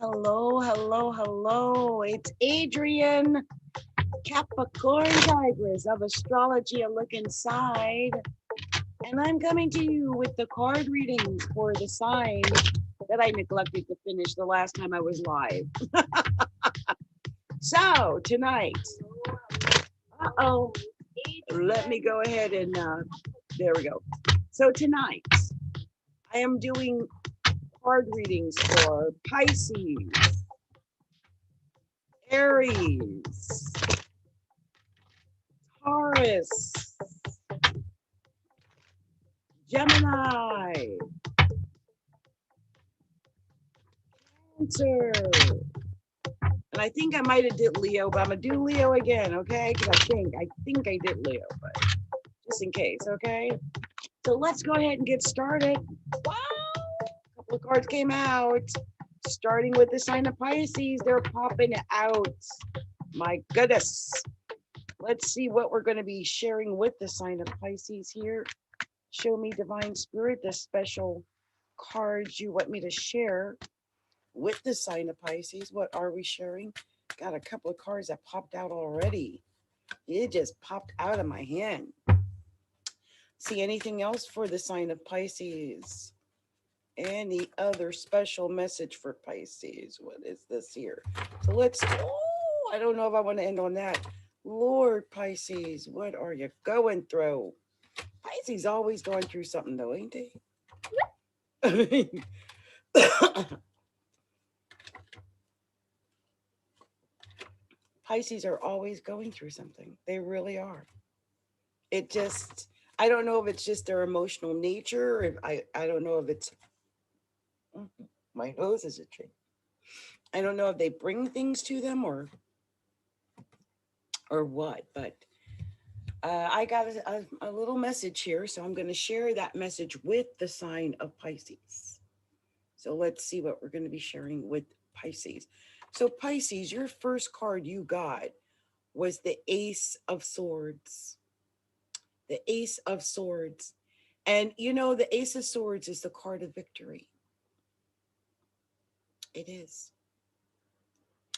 Hello, hello, hello. It's Adrienne, Capricorntigress of Astrology, a look inside. And I'm coming to you with the card readings for the sign that I neglected to finish the last time I was live. So tonight, let me go ahead and, there we go. So tonight, I am doing card readings for Pisces, Aries, Taurus, Gemini, Cancer. And I think I might have did Leo, but I'm gonna do Leo again, okay? Because I think I did Leo, but just in case, okay? So let's go ahead and get started. Wow, a couple of cards came out. Starting with the sign of Pisces, they're popping out. My goodness. Let's see what we're going to be sharing with the sign of Pisces here. Show me, Divine Spirit, the special cards you want me to share with the sign of Pisces. What are we sharing? Got a couple of cards that popped out already. It just popped out of my hand. See anything else for the sign of Pisces? Any other special message for Pisces? What is this here? So let's, oh, I don't know if I want to end on that. Lord Pisces, what are you going through? Pisces always going through something though, ain't they? Pisces are always going through something. They really are. It just, I don't know if it's just their emotional nature. If I don't know if it's, my nose is itching. I don't know if they bring things to them or what, but I got a little message here, so I'm going to share that message with the sign of Pisces. So let's see what we're going to be sharing with Pisces. So Pisces, your first card you got was the Ace of Swords. The Ace of Swords. And you know, the Ace of Swords is the card of victory. It is.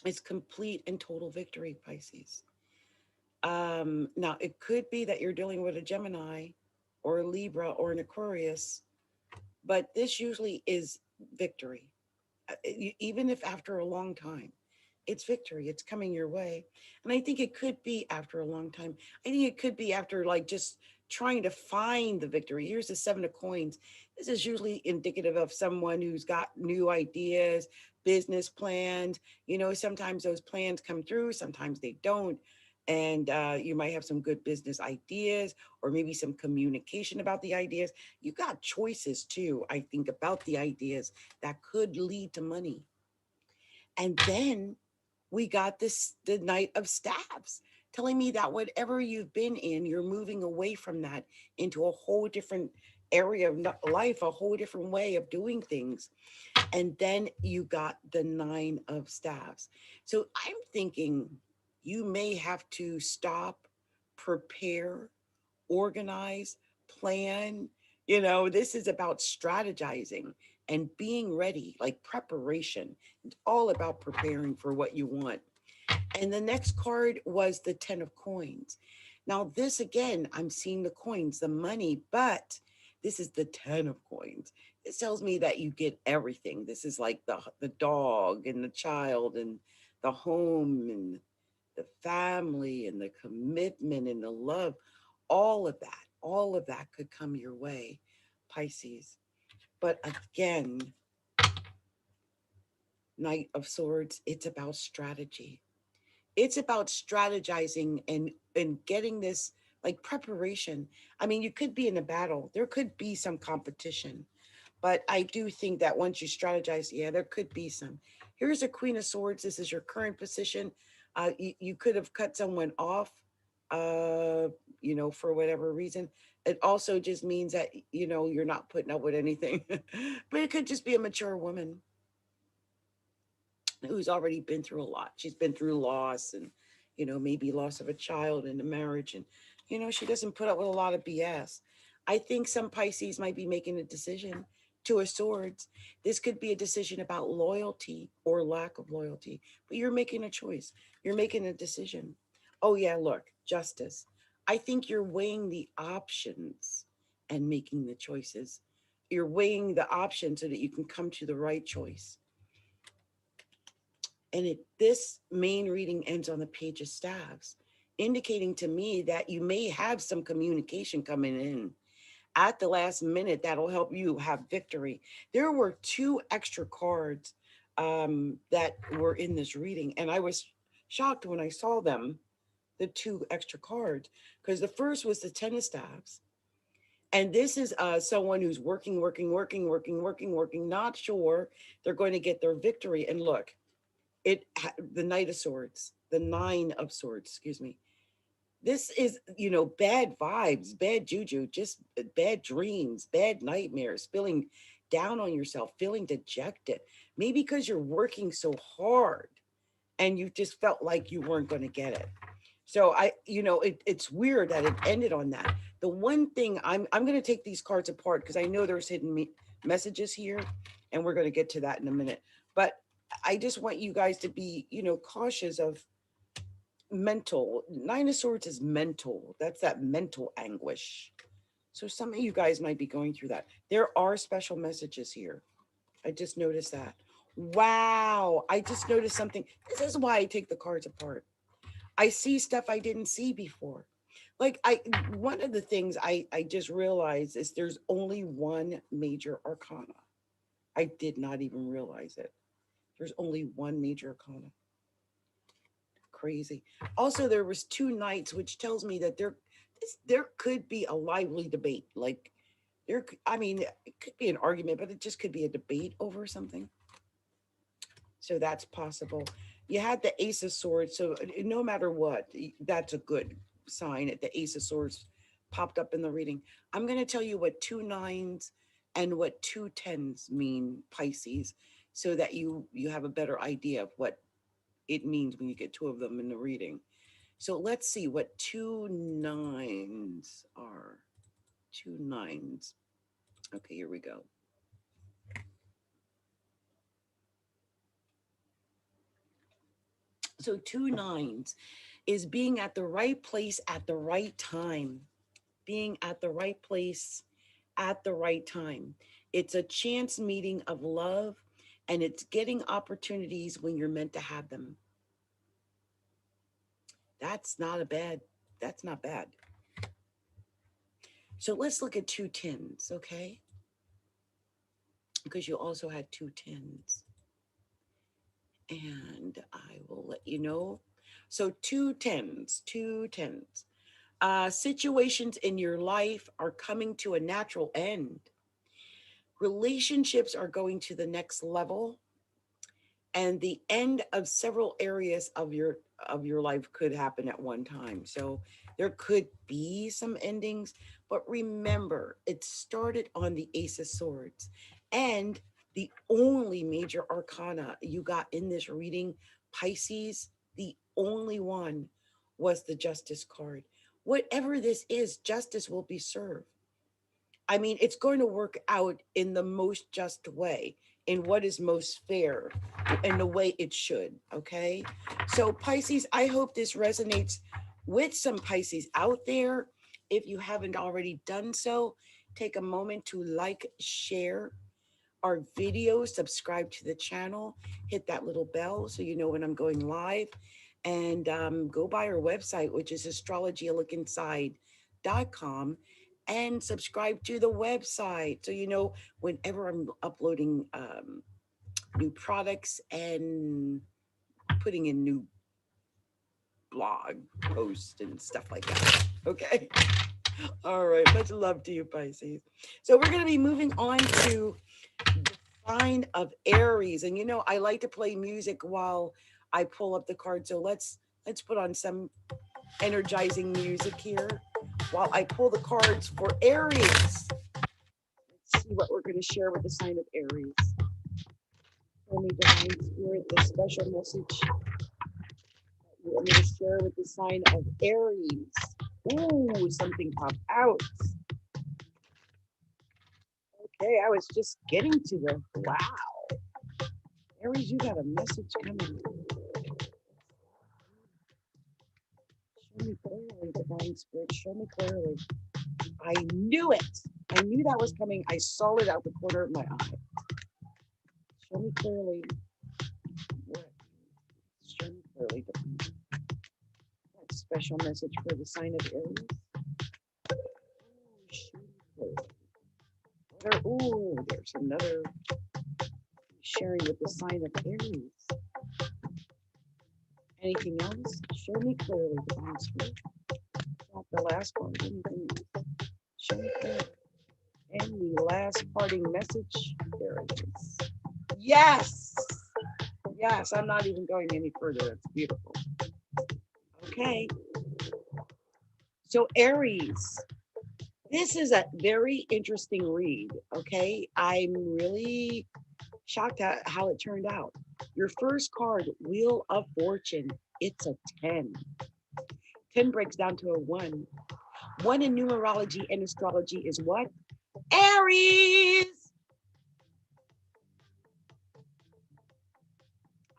It's complete and total victory, Pisces. Now, it could be that you're dealing with a Gemini or a Libra or an Aquarius, but this usually is victory. Even if after a long time, it's victory. It's coming your way. And I think it could be after a long time. I think it could be after like just trying to find the victory. Here's the Seven of Coins. This is usually indicative of someone who's got new ideas, business plans. You know, sometimes those plans come through, sometimes they don't. And you might have some good business ideas or maybe some communication about the ideas. You got choices too, I think, about the ideas that could lead to money. And then we got this, the Knight of Staffs, telling me that whatever you've been in, you're moving away from that into a whole different area of life, a whole different way of doing things. And then you got the Nine of Staffs. So I'm thinking you may have to stop, prepare, organize, plan. You know, this is about strategizing and being ready, like preparation. It's all about preparing for what you want. And the next card was the 10 of Coins. Now, this again, I'm seeing the coins, the money, but this is the 10 of Coins. This tells me that you get everything. This is like the dog and the child and the home and the family and the commitment and the love. All of that could come your way, Pisces. But again, Knight of Swords, it's about strategy. It's about strategizing and getting this like preparation. I mean, you could be in a battle. There could be some competition. But I do think that once you strategize, yeah, there could be some. Here's a Queen of Swords. This is your current position. You could have cut someone off, uh, you know, for whatever reason. It also just means that, you know, you're not putting up with anything. But it could just be a mature woman who's already been through a lot. She's been through loss and, you know, maybe loss of a child in a marriage. And, you know, she doesn't put up with a lot of BS. I think some Pisces might be making a decision Two of Swords. This could be a decision about loyalty or lack of loyalty, but you're making a choice. You're making a decision. Oh, yeah, look, Justice. I think you're weighing the options and making the choices. You're weighing the options so that you can come to the right choice. And this main reading ends on the Page of Staves, indicating to me that you may have some communication coming in at the last minute that'll help you have victory. There were two extra cards that were in this reading, and I was shocked when I saw them, the two extra cards, because the first was the Ten of Staves. And this is someone who's working, not sure they're going to get their victory. And look, the Knight of Swords, the Nine of Swords, excuse me. This is, bad vibes, bad juju, just bad dreams, bad nightmares, feeling down on yourself, feeling dejected. Maybe because you're working so hard and you just felt like you weren't going to get it. So it's weird that it ended on that. The one thing I'm going to take these cards apart because I know there's hidden messages here, and we're going to get to that in a minute. But I just want you guys to be, cautious of mental. Nine of Swords is mental. That's that mental anguish. So some of you guys might be going through that. There are special messages here. I just noticed that. Wow. I just noticed something. This is why I take the cards apart. I see stuff I didn't see before. Like one of the things I just realized is there's only one major arcana. I did not even realize it. There's only one major arcana. Crazy. Also, there was two knights, which tells me that there could be a lively debate. Like it could be an argument, but it just could be a debate over something. So that's possible. You had the Ace of Swords, so no matter what, that's a good sign that the Ace of Swords popped up in the reading. I'm going to tell you what two nines and what two tens mean, Pisces, so that you have a better idea of what it means when you get two of them in the reading. So let's see what two nines are. Two nines. Okay, here we go. So two nines is being at the right place at the right time. Being at the right place at the right time. It's a chance meeting of love, and it's getting opportunities when you're meant to have them. That's not bad. So let's look at two tens, okay? Because you also had two tens. And I will let you know. So two tens. Situations in your life are coming to a natural end. Relationships are going to the next level, and the end of several areas of your life could happen at one time. So there could be some endings, but remember, it started on the Ace of Swords, and the only major arcana you got in this reading, Pisces, the only one was the Justice card. Whatever this is, justice will be served. I mean, it's going to work out in the most just way, in what is most fair, in the way it should. Okay. So, Pisces, I hope this resonates with some Pisces out there. If you haven't already done so, take a moment to like, share our video, subscribe to the channel, hit that little bell so you know when I'm going live, and go by our website, which is astrologylookinside.com, and subscribe to the website so you know whenever I'm uploading new products and putting in new blog posts and stuff like that. Okay. All right. Much love to you, Pisces. So we're going to be moving on to the sign of Aries. And I like to play music while I pull up the card. So let's put on some energizing music here while I pull the cards for Aries. Let's see what we're going to share with the sign of Aries. Tell me, Divine Spirit, the special message that I'm going to share with the sign of Aries. Ooh, something popped out. Okay, I was just getting to the wow. Aries, you got a message coming. Show me clearly, divine spirit. Show me clearly. I knew it. I knew that was coming. I saw it out the corner of my eye. Show me clearly. Show me clearly, divine spirit. That special message for the sign of Aries. Show me clearly. Oh, there's another sharing with the sign of Aries. Anything else? Show me clearly, divine spirit. Not the last one. Anything else? Show me clearly. Any last parting message? There it is. Yes. Yes, I'm not even going any further. It's beautiful. Okay. So Aries, this is a very interesting read. Okay. I'm really shocked at how it turned out. Your first card, Wheel of Fortune. It's a 10. 10 breaks down to a 1. 1 in numerology and astrology is what? Aries.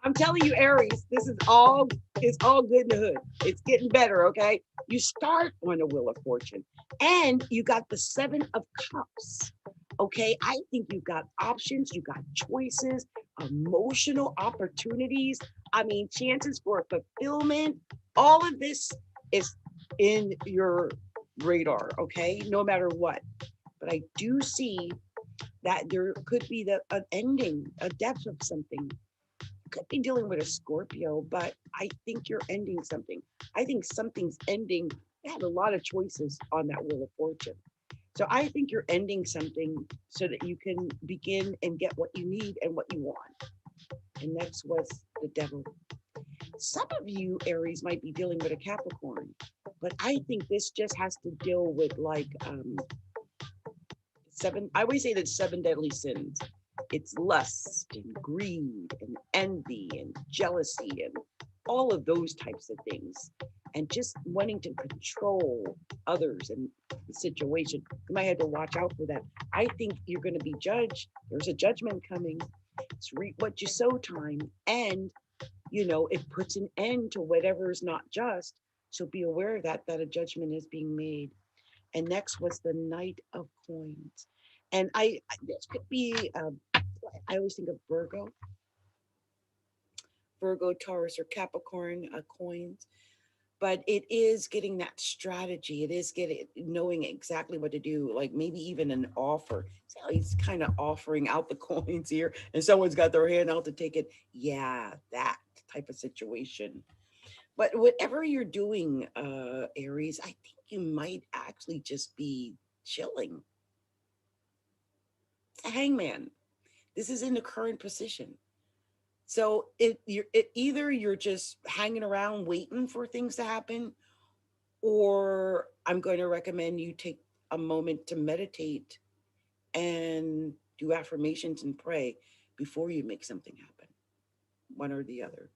I'm telling you, Aries, this is all, it's all good in the hood. It's getting better, okay? You start on the Wheel of Fortune and you got the 7 of Cups. Okay, I think you've got options, you got choices, emotional opportunities. I mean, chances for fulfillment. All of this is in your radar, okay, no matter what. But I do see that there could be an ending, a depth of something. Could be dealing with a Scorpio, but I think you're ending something. I think something's ending. They had a lot of choices on that Wheel of Fortune. So I think you're ending something so that you can begin and get what you need and what you want. And next was the Devil. Some of you, Aries, might be dealing with a Capricorn, but I think this just has to deal with like I always say that 7 deadly sins. It's lust and greed and envy and jealousy and all of those types of things. And just wanting to control others and the situation. You might have to watch out for that. I think you're going to be judged. There's a judgment coming. It's reap what you sow time. And, it puts an end to whatever is not just. So be aware of that a judgment is being made. And next was the Knight of Coins. And this could be, I always think of Virgo, Taurus, or Capricorn coins. But it is getting that strategy. It is getting knowing exactly what to do, like maybe even an offer. So he's kind of offering out the coins here, and someone's got their hand out to take it. Yeah, that type of situation. But whatever you're doing, Aries, I think you might actually just be chilling. It's a hangman. This is in the current position. So either you're just hanging around waiting for things to happen, or I'm going to recommend you take a moment to meditate and do affirmations and pray before you make something happen. One or the other.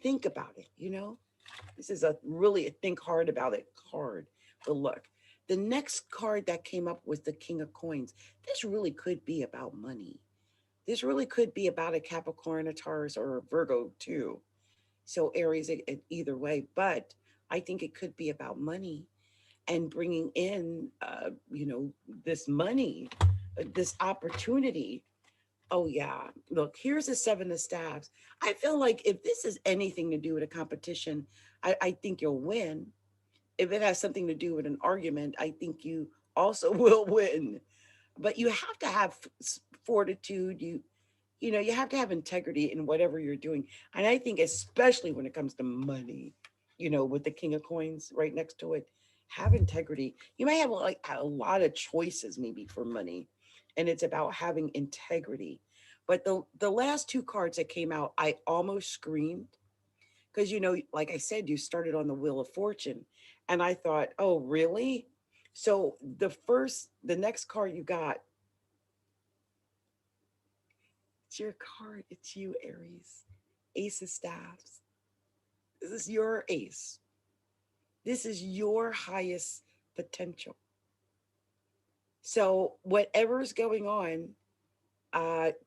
Think about it. This is a really a think hard about it card. But look, the next card that came up was the King of Coins. This really could be about money. This really could be about a Capricorn, a Taurus, or a Virgo too. So Aries, either way. But I think it could be about money and bringing in, this money, this opportunity. Oh yeah. Look, here's the 7 of staffs. I feel like if this is anything to do with a competition, I think you'll win. If it has something to do with an argument, I think you also will win. But you have to have fortitude. You have to have integrity in whatever you're doing. And I think especially when it comes to money, with the King of Coins right next to it, have integrity. You may have like a lot of choices maybe for money, and it's about having integrity. But the last 2 cards that came out, I almost screamed because like I said, you started on the Wheel of Fortune, and I thought, oh really? So the next card you got, it's your card. It's you, Aries. Ace of Staffs. This is your ace. This is your highest potential. So whatever's going on,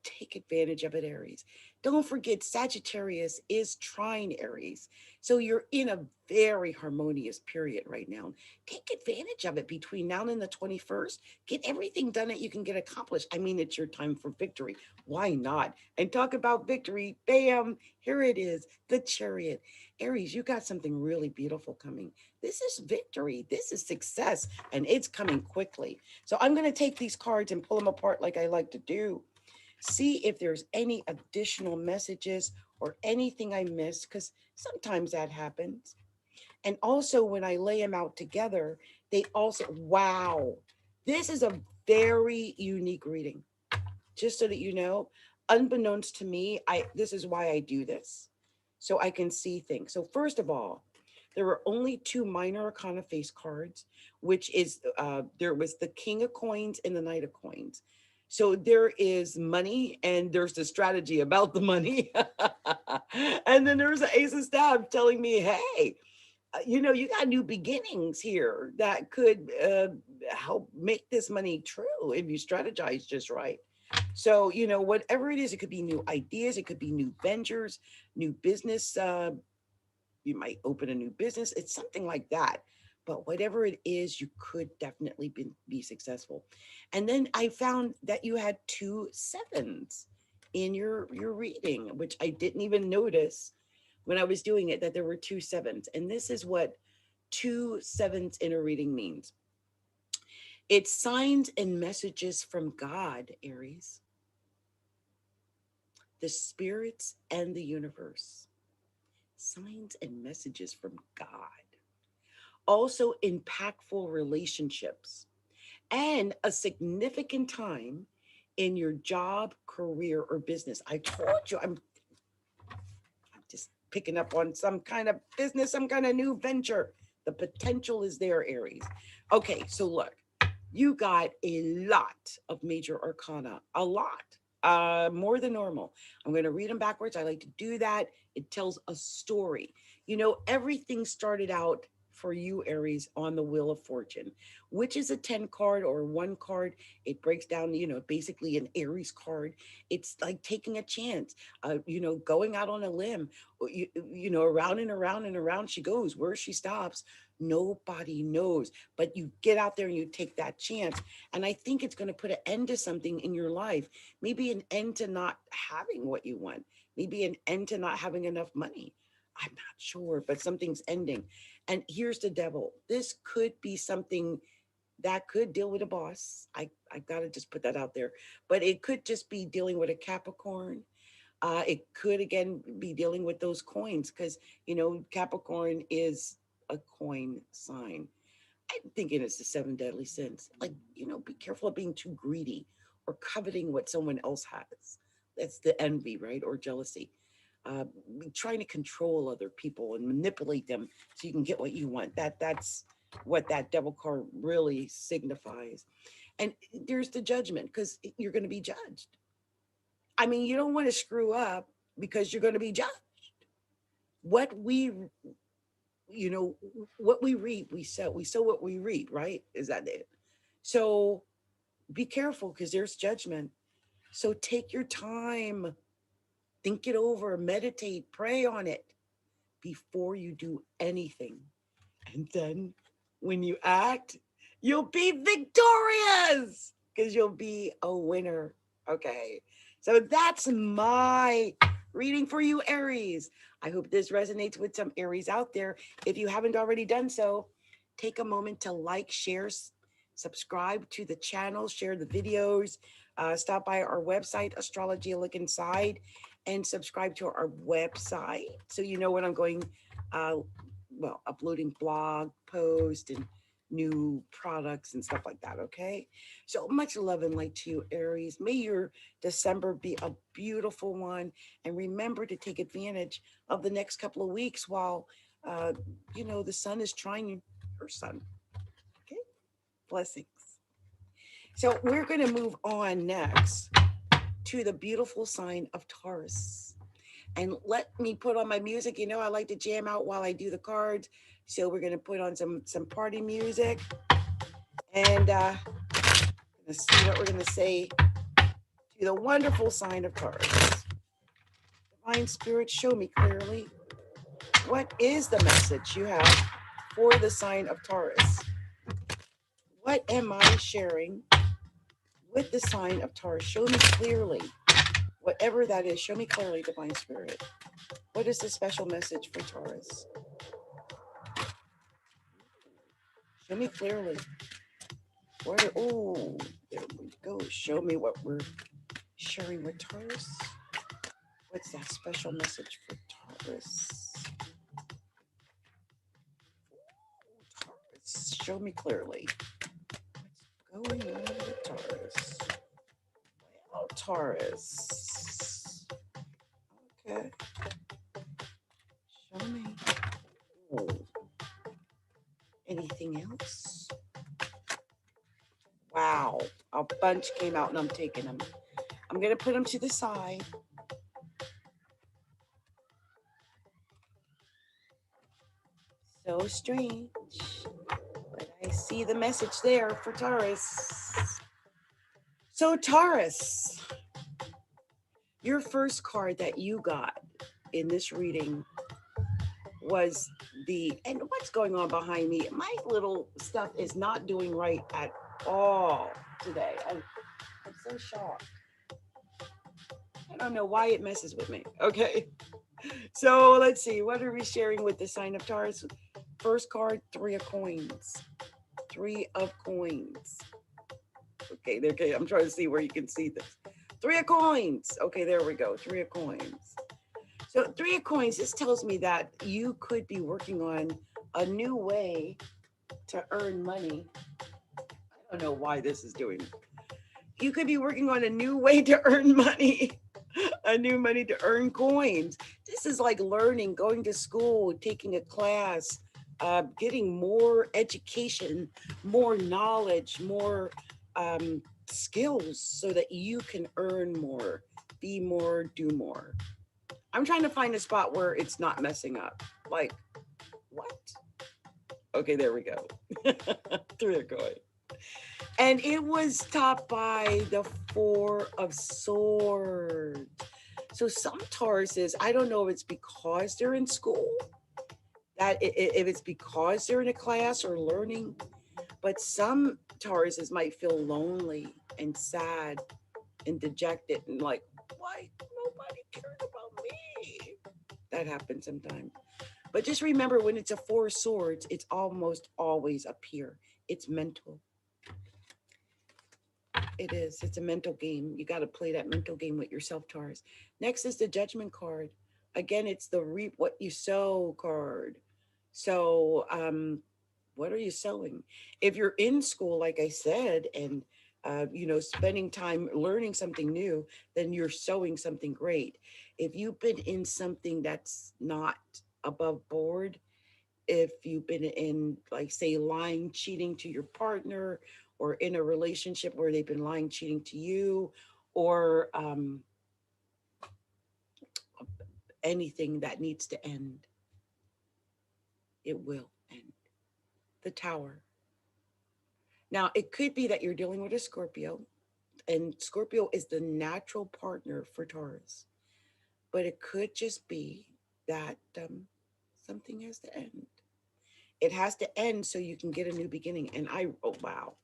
take advantage of it, Aries. Don't forget, Sagittarius is trine Aries. So you're in a very harmonious period right now. Take advantage of it between now and the 21st. Get everything done that you can get accomplished. I mean, it's your time for victory. Why not? And talk about victory. Bam, here it is, the Chariot. Aries, you got something really beautiful coming. This is victory. This is success, and it's coming quickly. So I'm going to take these cards and pull them apart like I like to do. See if there's any additional messages or anything I missed, because sometimes that happens. And also, when I lay them out together, they also, wow, this is a very unique reading. Just so that you know, unbeknownst to me, this is why I do this, so I can see things. So first of all, there were only two minor arcana face cards, which is there was the King of Coins and the Knight of Coins. So there is money and there's the strategy about the money. And then there's the Ace of Staves telling me, hey, you got new beginnings here that could help make this money true if you strategize just right. So, whatever it is, it could be new ideas, it could be new ventures, new business. You might open a new business. It's something like that. But whatever it is, you could definitely be successful. And then I found that you had two sevens in your reading, which I didn't even notice when I was doing it, that there were two sevens. And this is what two sevens in a reading means. It's signs and messages from God, Aries, the spirits, and the universe. Signs and messages from God. Also, impactful relationships and a significant time in your job, career, or business. I told you, I'm just picking up on some kind of business, some kind of new venture. The potential is there, Aries. Okay, so look, you got a lot of major arcana, a lot, more than normal. I'm going to read them backwards. I like to do that. It tells a story. Everything started out for you, Aries, on the Wheel of Fortune, which is a 10 card or one card. It breaks down, basically an Aries card. It's like taking a chance, going out on a limb, around and around and around she goes. Where she stops, nobody knows. But you get out there and you take that chance. And I think it's going to put an end to something in your life. Maybe an end to not having what you want. Maybe an end to not having enough money. I'm not sure, but something's ending. And here's the devil. This could be something that could deal with a boss. I got to just put that out there. But it could just be dealing with a Capricorn. It could, again, be dealing with those coins because, Capricorn is a coin sign. I'm thinking it's the seven deadly sins. Like, be careful of being too greedy or coveting what someone else has. That's the envy, right? Or jealousy. Uh, Trying to control other people and manipulate them so you can get what you want. That's what that devil card really signifies. And there's the judgment because you're going to be judged. I mean, you don't want to screw up because you're going to be judged. What we you know what we reap, we sow what we reap, right? Is that it? So be careful because there's judgment. So take your time, think it over, meditate, pray on it before you do anything. And then when you act, you'll be victorious because you'll be a winner. Okay. So that's my reading for you, Aries. I hope this resonates with some Aries out there. If you haven't already done so, take a moment to like, share, subscribe to the channel, share the videos, stop by our website, Astrology Look Inside, and subscribe to our website so you know when I'm going uh, uploading blog posts and new products and stuff like that. Okay. So much love and light to you, Aries. May your December be a beautiful one. And remember to take advantage of the next couple of weeks while, the sun is trying your sun. Okay. Blessings. So we're going to move on next to the beautiful sign of Taurus. And let me put on my music. I like to jam out while I do the cards. So we're going to put on some party music. And Let's see what we're going to say to the wonderful sign of Taurus. Divine Spirit, show me clearly what is the message you have for the sign of Taurus. What am I sharing with the sign of Taurus? Show me clearly. Whatever that is, show me clearly, Divine Spirit. What is the special message for Taurus? Show me clearly. Oh, there we go. Show me what we're sharing with Taurus. What's that special message for Taurus? Taurus, show me clearly. What's going on with Taurus? Well, Taurus. Okay. Show me. Oh. Anything else? Wow. A bunch came out and I'm taking them. I'm going to put them to the side. So strange. But I see the message there for Taurus. So Taurus, your first card that you got in this reading was and what's going on behind me? My little stuff is not doing right at all today. I'm so shocked. I don't know why it messes with me. Okay. So let's see. What are we sharing with the sign of Taurus? First card, 3 of coins. 3 of coins. Okay. I'm trying to see where you can see this. 3 of coins. Okay, there we go. 3 of coins. So 3 of coins, this tells me that you could be working on a new way to earn money. I don't know why this is doing it. You could be working on a new way to earn money. A new money to earn coins. This is like learning, going to school, taking a class, getting more education, more knowledge, more skills so that you can earn more, be more, do more. I'm trying to find a spot where it's not messing up. Like, what? Okay, there we go. 3 of coins. And it was topped by the 4 of swords. So some Tauruses, I don't know if it's because they're in school, that if it's because they're in a class or learning, but some Tauruses might feel lonely and sad and dejected and like, why nobody cared about me? That happens sometimes. But just remember, when it's a 4 of swords, it's almost always up here. It's mental. It is. It's a mental game. You got to play that mental game with yourself, Taurus. Next is the Judgment card. Again, it's the reap what you sow card. So, what are you sowing? If you're in school, like I said, and spending time learning something new, then you're sowing something great. If you've been in something that's not above board, if you've been in, like, say, lying, cheating to your partner, or in a relationship where they've been lying, cheating to you, or anything that needs to end, it will end. The Tower. Now, it could be that you're dealing with a Scorpio, and Scorpio is the natural partner for Taurus. But it could just be that something has to end. It has to end so you can get a new beginning. And oh, wow.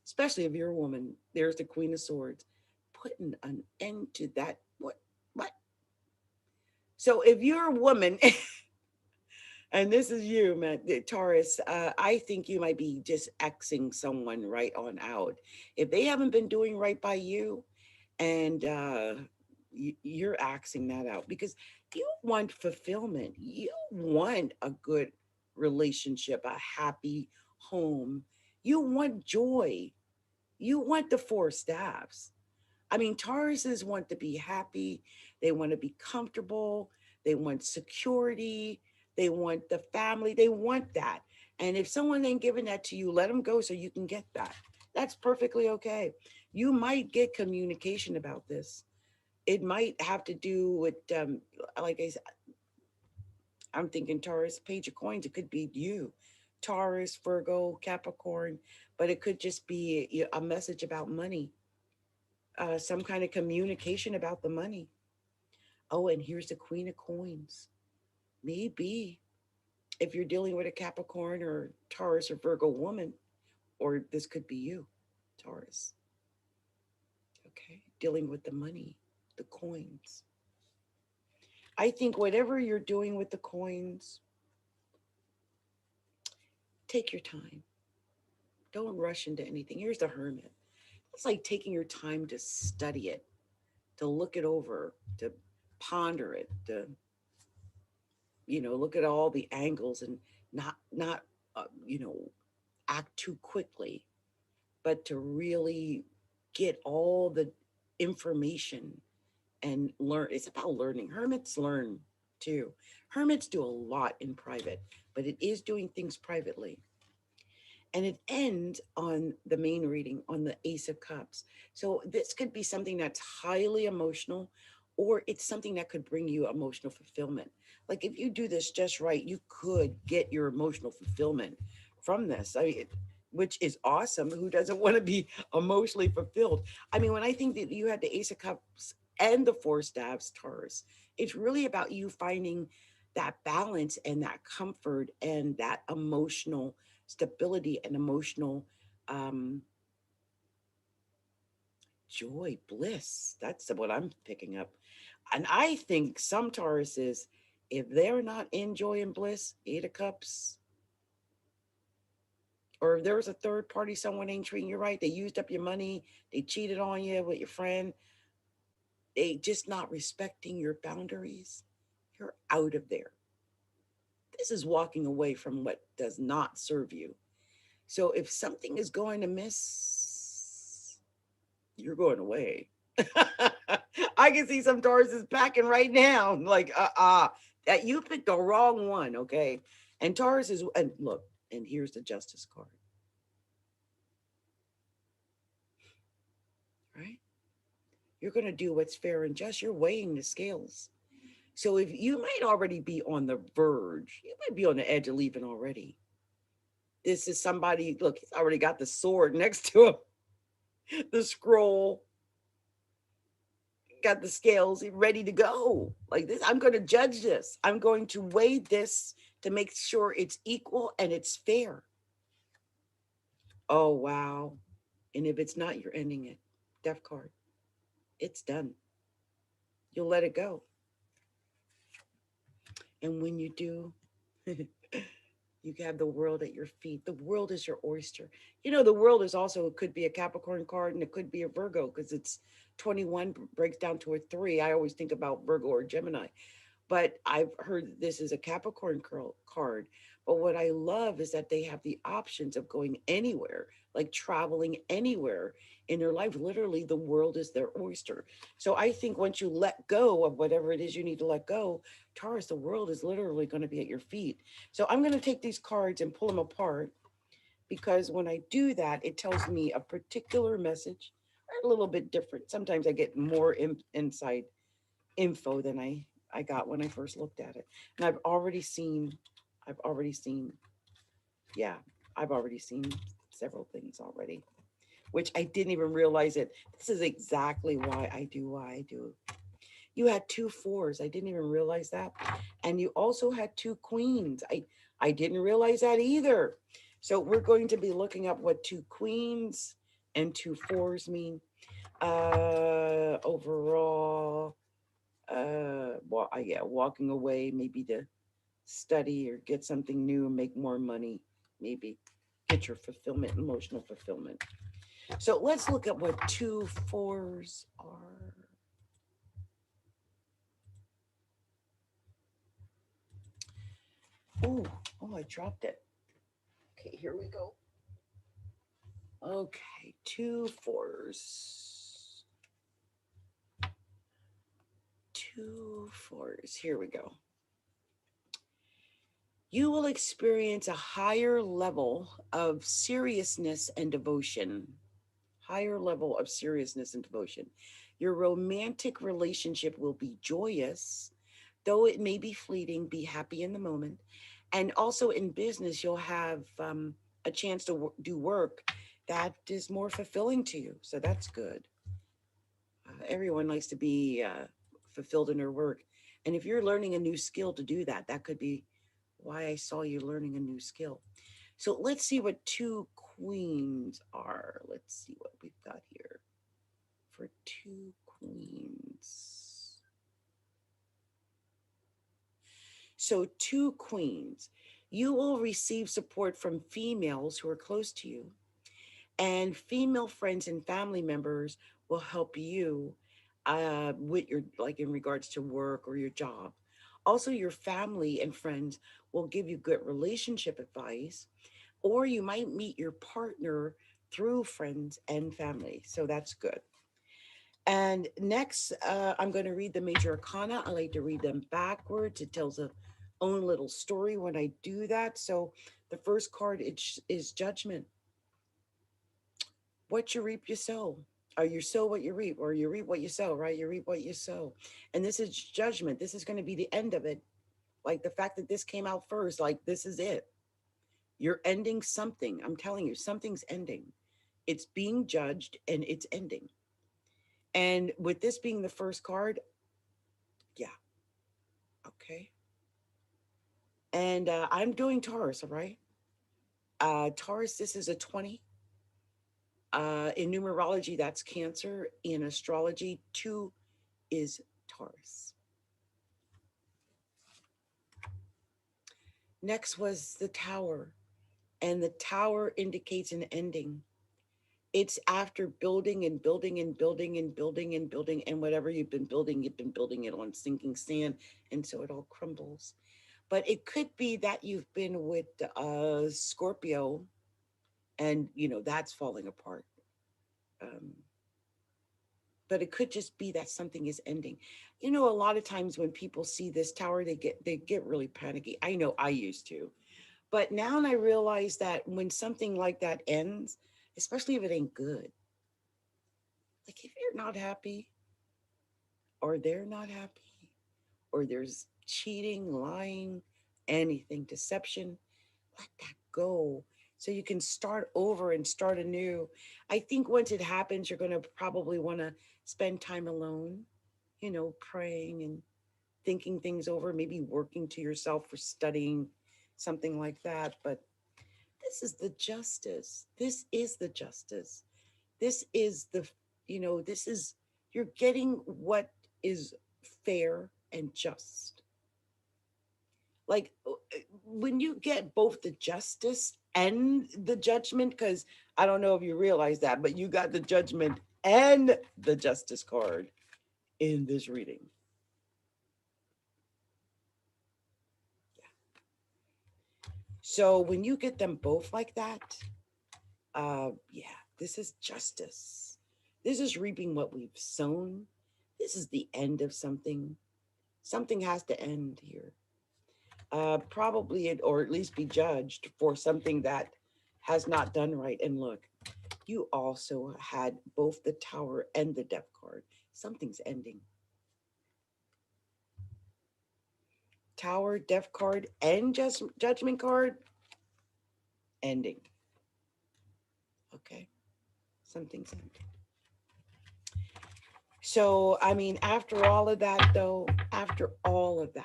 Especially if you're a woman, there's the Queen of Swords. Putting an end to that. What? So if you're a woman, and this is you, man, Taurus, I think you might be just Xing someone right on out. If they haven't been doing right by you, and you're axing that out because you want fulfillment. You want a good relationship, a happy home. You want joy. You want the 4 staffs. I mean, Tauruses want to be happy. They want to be comfortable. They want security. They want the family. They want that. And if someone ain't giving that to you, let them go so you can get that. That's perfectly okay. You might get communication about this. It might have to do with, like I said, I'm thinking Taurus, Page of Coins. It could be you. Taurus, Virgo, Capricorn, but it could just be a message about money, some kind of communication about the money. Oh, and here's the Queen of Coins. Maybe if you're dealing with a Capricorn or Taurus or Virgo woman, or this could be you, Taurus, okay, dealing with the money, the coins. I think whatever you're doing with the coins, take your time. Don't rush into anything. Here's the Hermit. It's like taking your time to study it, to look it over, to ponder it, to look at all the angles and not act too quickly, but to really get all the information and learn. It's about learning. Hermits learn too. Hermits do a lot in private, but it is doing things privately. And it ends on the main reading on the Ace of Cups. So this could be something that's highly emotional, or it's something that could bring you emotional fulfillment. Like if you do this just right, you could get your emotional fulfillment from this. I mean, which is awesome. Who doesn't want to be emotionally fulfilled? I mean, when I think that you had the Ace of Cups and the Four Staves, Taurus, it's really about you finding that balance and that comfort and that emotional stability and emotional um, joy, bliss. That's what I'm picking up. And I think some Tauruses, if they're not in joy and bliss, Eight of Cups, or if there's a third party, someone ain't treating you right, they used up your money, they cheated on you with your friend, they just not respecting your boundaries, you're out of there. This is walking away from what does not serve you. So if something is going to miss, you're going away. I can see some Tauruses packing right now. Like, that you picked the wrong one, okay? And Taurus is, and look, and here's the Justice card, right? You're going to do what's fair and just. You're weighing the scales. So if you might already be on the verge, you might be on the edge of leaving already. This is somebody, look, he's already got the sword next to him, the scroll, got the scales ready to go. Like this, I'm going to judge this. I'm going to weigh this to make sure it's equal and it's fair. Oh, wow. And if it's not, you're ending it. Death card. It's done. You'll let it go. And when you do, you have the world at your feet. The world is your oyster. The world is also, it could be a Capricorn card and it could be a Virgo because it's 21 breaks down to a 3. I always think about Virgo or Gemini. But I've heard that this is a Capricorn card. But what I love is that they have the options of going anywhere, like traveling anywhere in their life. Literally, the world is their oyster. So I think once you let go of whatever it is you need to let go, Taurus, the world is literally going to be at your feet. So I'm going to take these cards and pull them apart because when I do that, it tells me a particular message, a little bit different. Sometimes I get more inside info than I got when I first looked at it. And I've already seen, yeah, I've already seen several things already, which I didn't even realize it. This is exactly why I do why I do. You had 2 4s. I didn't even realize that. And you also had 2 queens. I didn't realize that either. So we're going to be looking up what 2 queens and 2 4s mean. Overall, yeah, walking away, maybe to study or get something new and make more money, maybe get your fulfillment, emotional fulfillment. So let's look at what 2 4s are. Oh, oh, I dropped it. Okay, here we go. Okay, 2 4s. 2 4s. Here we go. You will experience a higher level of seriousness and devotion. Higher level of seriousness and devotion. Your romantic relationship will be joyous, though it may be fleeting. Be happy in the moment. And also in business, you'll have a chance to do work that is more fulfilling to you. So that's good. Everyone likes to be fulfilled in their work. And if you're learning a new skill to do that, that could be why I saw you learning a new skill. So let's see what two queens are. Let's see what we've got here for two queens. So, two queens, you will receive support from females who are close to you, and female friends and family members will help you with your, like in regards to work or your job. Also, your family and friends will give you good relationship advice, or you might meet your partner through friends and family. So that's good. And next, I'm going to read the major arcana. I like to read them backwards. It tells a own little story when I do that. So the first card is judgment. What you reap, you sow. Or you sow what you reap, or you reap what you sow, right? You reap what you sow. And this is judgment. This is going to be the end of it. Like the fact that this came out first, like this is it. You're ending something. I'm telling you, something's ending. It's being judged and it's ending. And with this being the first card, yeah, okay. And I'm doing Taurus, all right? Taurus, this is a 20. In numerology, that's Cancer. In astrology, 2 is Taurus. Next was the Tower, and the Tower indicates an ending. It's after building and building and building and building and building, and whatever you've been building it on sinking sand, and so it all crumbles. But it could be that you've been with Scorpio, and that's falling apart. Um, but it could just be that something is ending. A lot of times when people see this tower, they get really panicky. I know I used to, but now I realize that when something like that ends, especially if it ain't good, like if you're not happy, or they're not happy, or there's cheating, lying, anything, deception, let that go, so you can start over and start anew. I think once it happens, you're going to probably want to spend time alone, praying and thinking things over, maybe working to yourself for studying, something like that. But this is the justice. This is the justice. This is this is, you're getting what is fair and just. Like when you get both the justice and the judgment, because I don't know if you realize that, but you got the judgment and the justice card in this reading. So when you get them both like that, yeah, this is justice. This is reaping what we've sown. This is the end of something. Something has to end here. Probably it, or at least be judged for something that has not done right. And look, you also had both the Tower and the Death card. Something's ending. Tower, Death card, and just Judgment card ending. Okay, something's ending. So, I mean, after all of that, though, after all of that,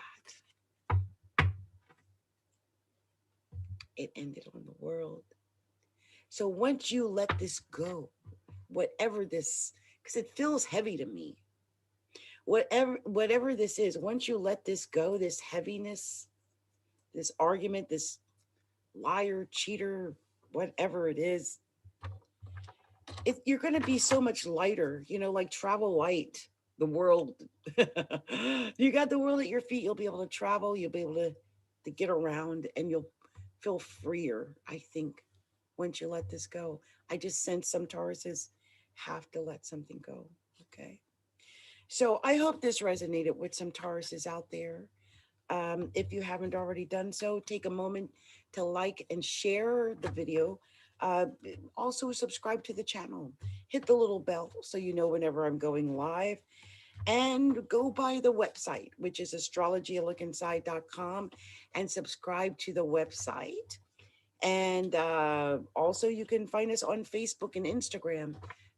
it ended on the world. So once you let this go, whatever this, because it feels heavy to me, whatever this is, once you let this go, this heaviness, this argument, this liar, cheater, whatever it is, you're going to be so much lighter, like travel light, the world. You got the world at your feet. You'll be able to travel. You'll be able to get around, and you'll feel freer, I think, once you let this go. I just sense some Tauruses have to let something go. Okay. So I hope this resonated with some Tauruses out there. If you haven't already done so, take a moment to like and share the video. Uh, Also, subscribe to the channel. Hit the little bell so you know whenever I'm going live. And go by the website, which is astrologyalookInside.com, and subscribe to the website. And also, you can find us on Facebook and Instagram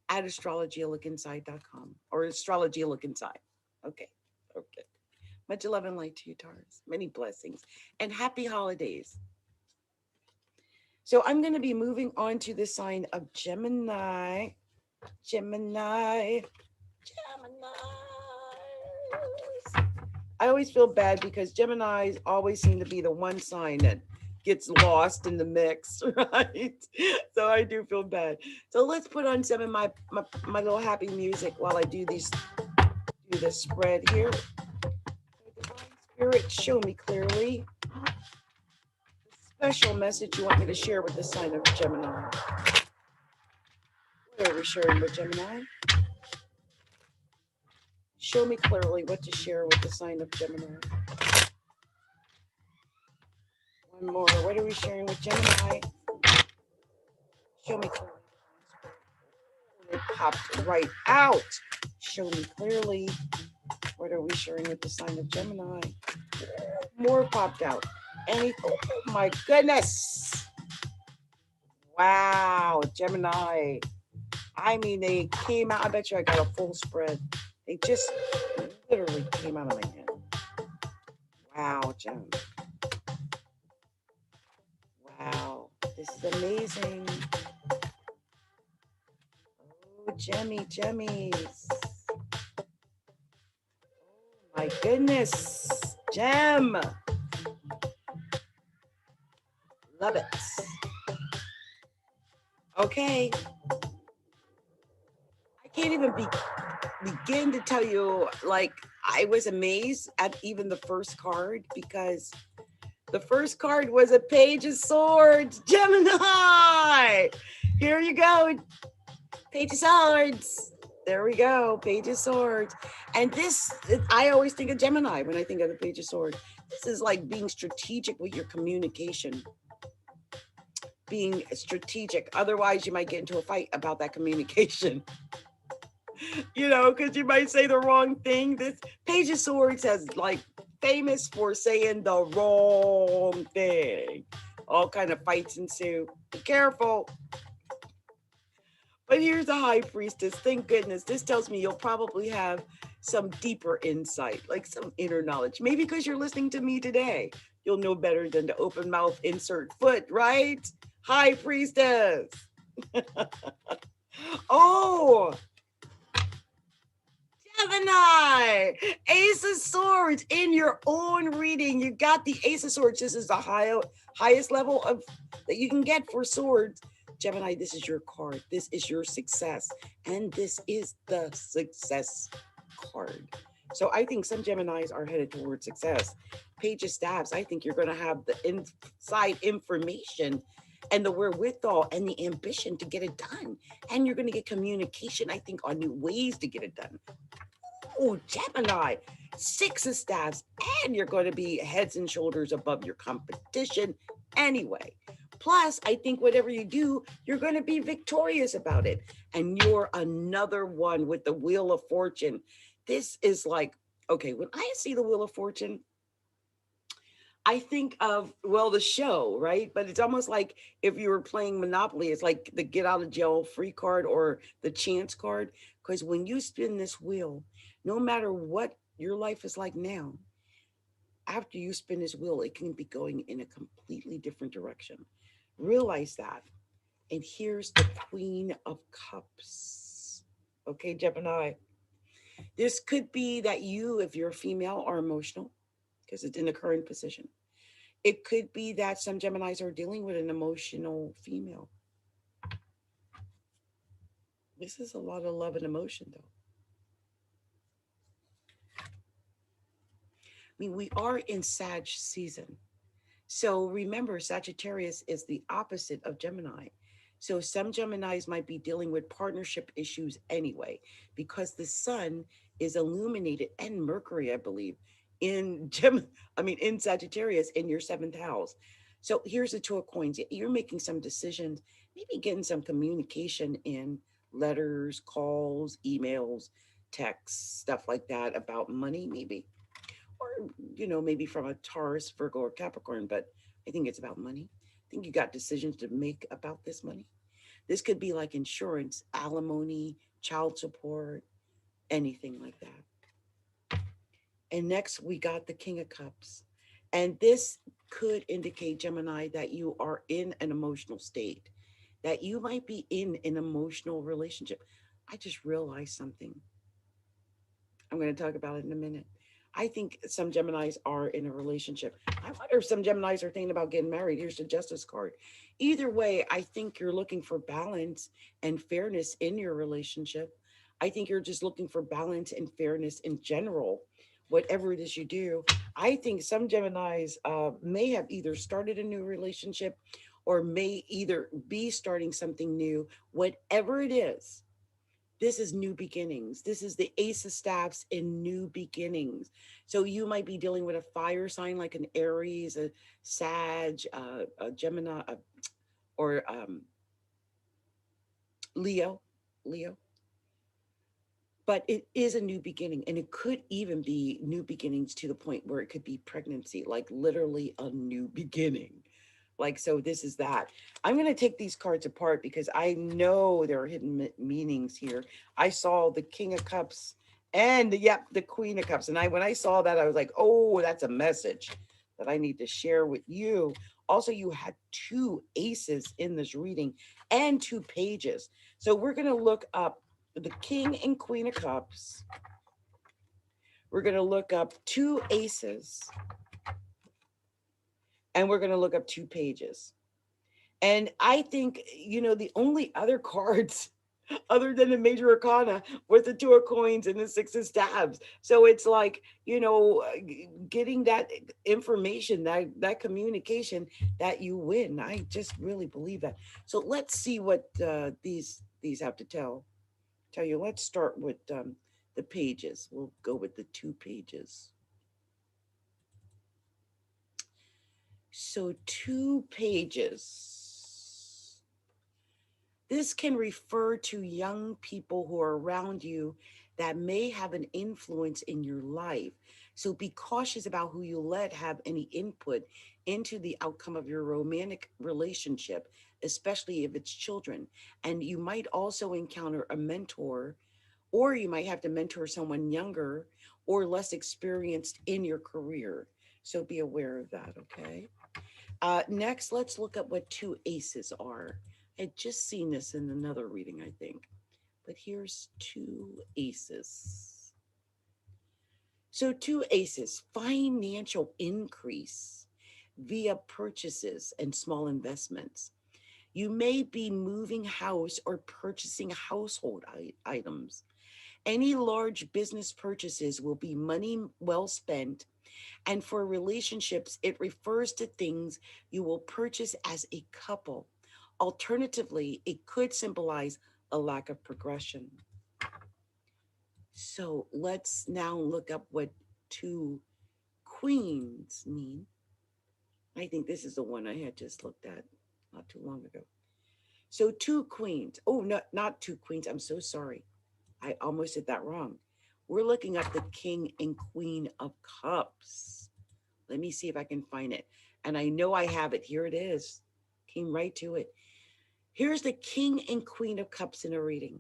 at astrologyalookinside.com or astrologylookinside. Okay. Okay. Much love and light to you, Taurus. Many blessings and happy holidays. So I'm going to be moving on to the sign of Gemini. Gemini. Gemini. I always feel bad because Geminis always seem to be the one sign that gets lost in the mix, right? So I do feel bad. So let's put on some of my little happy music while I do the spread here. Divine Spirit, show me clearly the special message you want me to share with the sign of Gemini. What are we sharing with Gemini? Show me clearly what to share with the sign of Gemini. One more. What are we sharing with Gemini? Show me clearly. It popped right out. Show me clearly. What are we sharing with the sign of Gemini? More popped out. Oh my goodness. Wow, Gemini. I mean, they came out. I bet you I got a full spread. They just literally came out of my head. Wow, Gem. Wow, this is amazing. Oh, Jemmies. Oh my goodness. Gem. Love it. Okay. I can't even begin to tell you, like, I was amazed at even the first card because the first card was a Page of Swords. Gemini! Here you go. Page of Swords. There we go. Page of Swords. And this, I always think of Gemini when I think of the Page of Swords. This is like being strategic with your communication. Being strategic. Otherwise, you might get into a fight about that communication. You know, because you might say the wrong thing. This Page of Swords has like famous for saying the wrong thing. All kind of fights ensue. Be careful. But here's the High Priestess. Thank goodness. This tells me you'll probably have some deeper insight, like some inner knowledge. Maybe because you're listening to me today, you'll know better than to open mouth, insert foot, right? High Priestess. Oh, Gemini, Ace of Swords in your own reading. You got the Ace of Swords. This is the highest level of that you can get for swords. Gemini, this is your card. This is your success. And this is the success card. So I think some Geminis are headed towards success. Page of Staves, I think you're going to have the inside information and the wherewithal and the ambition to get it done. And you're going to get communication, I think, on new ways to get it done. Oh, Gemini, Six of Staves, and you're going to be heads and shoulders above your competition anyway. Plus, I think whatever you do, you're going to be victorious about it. And you're another one with the Wheel of Fortune. This is like, okay, when I see the Wheel of Fortune, I think of, well, the show, right? But it's almost like if you were playing Monopoly, it's like the get out of jail free card or the chance card. Because when you spin this wheel, no matter what your life is like now, after you spin this wheel, it can be going in a completely different direction. Realize that. And here's the Queen of Cups. Okay, Gemini. This could be that you, if you're a female, are emotional because it's in the current position. It could be that some Geminis are dealing with an emotional female. This is a lot of love and emotion, though. I mean, we are in Sag season. So remember, Sagittarius is the opposite of Gemini. So some Geminis might be dealing with partnership issues anyway, because the sun is illuminated and Mercury, I believe, in in Sagittarius in your seventh house. So here's the Two of Coins. You're making some decisions, maybe getting some communication in letters, calls, emails, text, stuff like that about money, maybe. Or, maybe from a Taurus, Virgo, or Capricorn, but I think it's about money. I think you got decisions to make about this money. This could be like insurance, alimony, child support, anything like that. And next, we got the King of Cups. And this could indicate, Gemini, that you are in an emotional state, that you might be in an emotional relationship. I just realized something. I'm going to talk about it in a minute. I think some Geminis are in a relationship. I wonder if some Geminis are thinking about getting married. Here's the Justice card. Either way, I think you're looking for balance and fairness in your relationship. I think you're just looking for balance and fairness in general, whatever it is you do. I think some Geminis may have either started a new relationship or may either be starting something new, whatever it is. This is new beginnings. This is the Ace of Staffs in new beginnings. So you might be dealing with a fire sign like an Aries, a Sag, a Gemini, or Leo. Leo. But it is a new beginning, and it could even be new beginnings to the point where it could be pregnancy, like literally a new beginning. Like, so this is that. I'm going to take these cards apart because I know there are hidden meanings here. I saw the King of Cups and the Queen of Cups. And when I saw that, I was like, oh, that's a message that I need to share with you. Also, you had two aces in this reading and two pages. So we're going to look up the King and Queen of Cups. We're going to look up two aces. And we're going to look up two pages. And I think, the only other cards other than the major arcana was the two of coins and the six of staves. So it's like, getting that information, that communication that you win. I just really believe that. So let's see what these have to tell you. Let's start with the pages. We'll go with the two pages. So two pages. This can refer to young people who are around you that may have an influence in your life. So be cautious about who you let have any input into the outcome of your romantic relationship, especially if it's children. And you might also encounter a mentor, or you might have to mentor someone younger or less experienced in your career. So be aware of that, okay? Next, let's look at what two aces are. I had just seen this in another reading, I think. But here's two aces. So two aces, financial increase via purchases and small investments. You may be moving house or purchasing household items. Any large business purchases will be money well spent. And for relationships, it refers to things you will purchase as a couple. Alternatively, it could symbolize a lack of progression. So let's now look up what two queens mean. I think this is the one I had just looked at not too long ago. So two queens. Oh, no, not two queens. I'm so sorry. I almost did that wrong. We're looking at the King and Queen of Cups. Let me see if I can find it. And I know I have it. Here it is. Came right to it. Here's the King and Queen of Cups in a reading.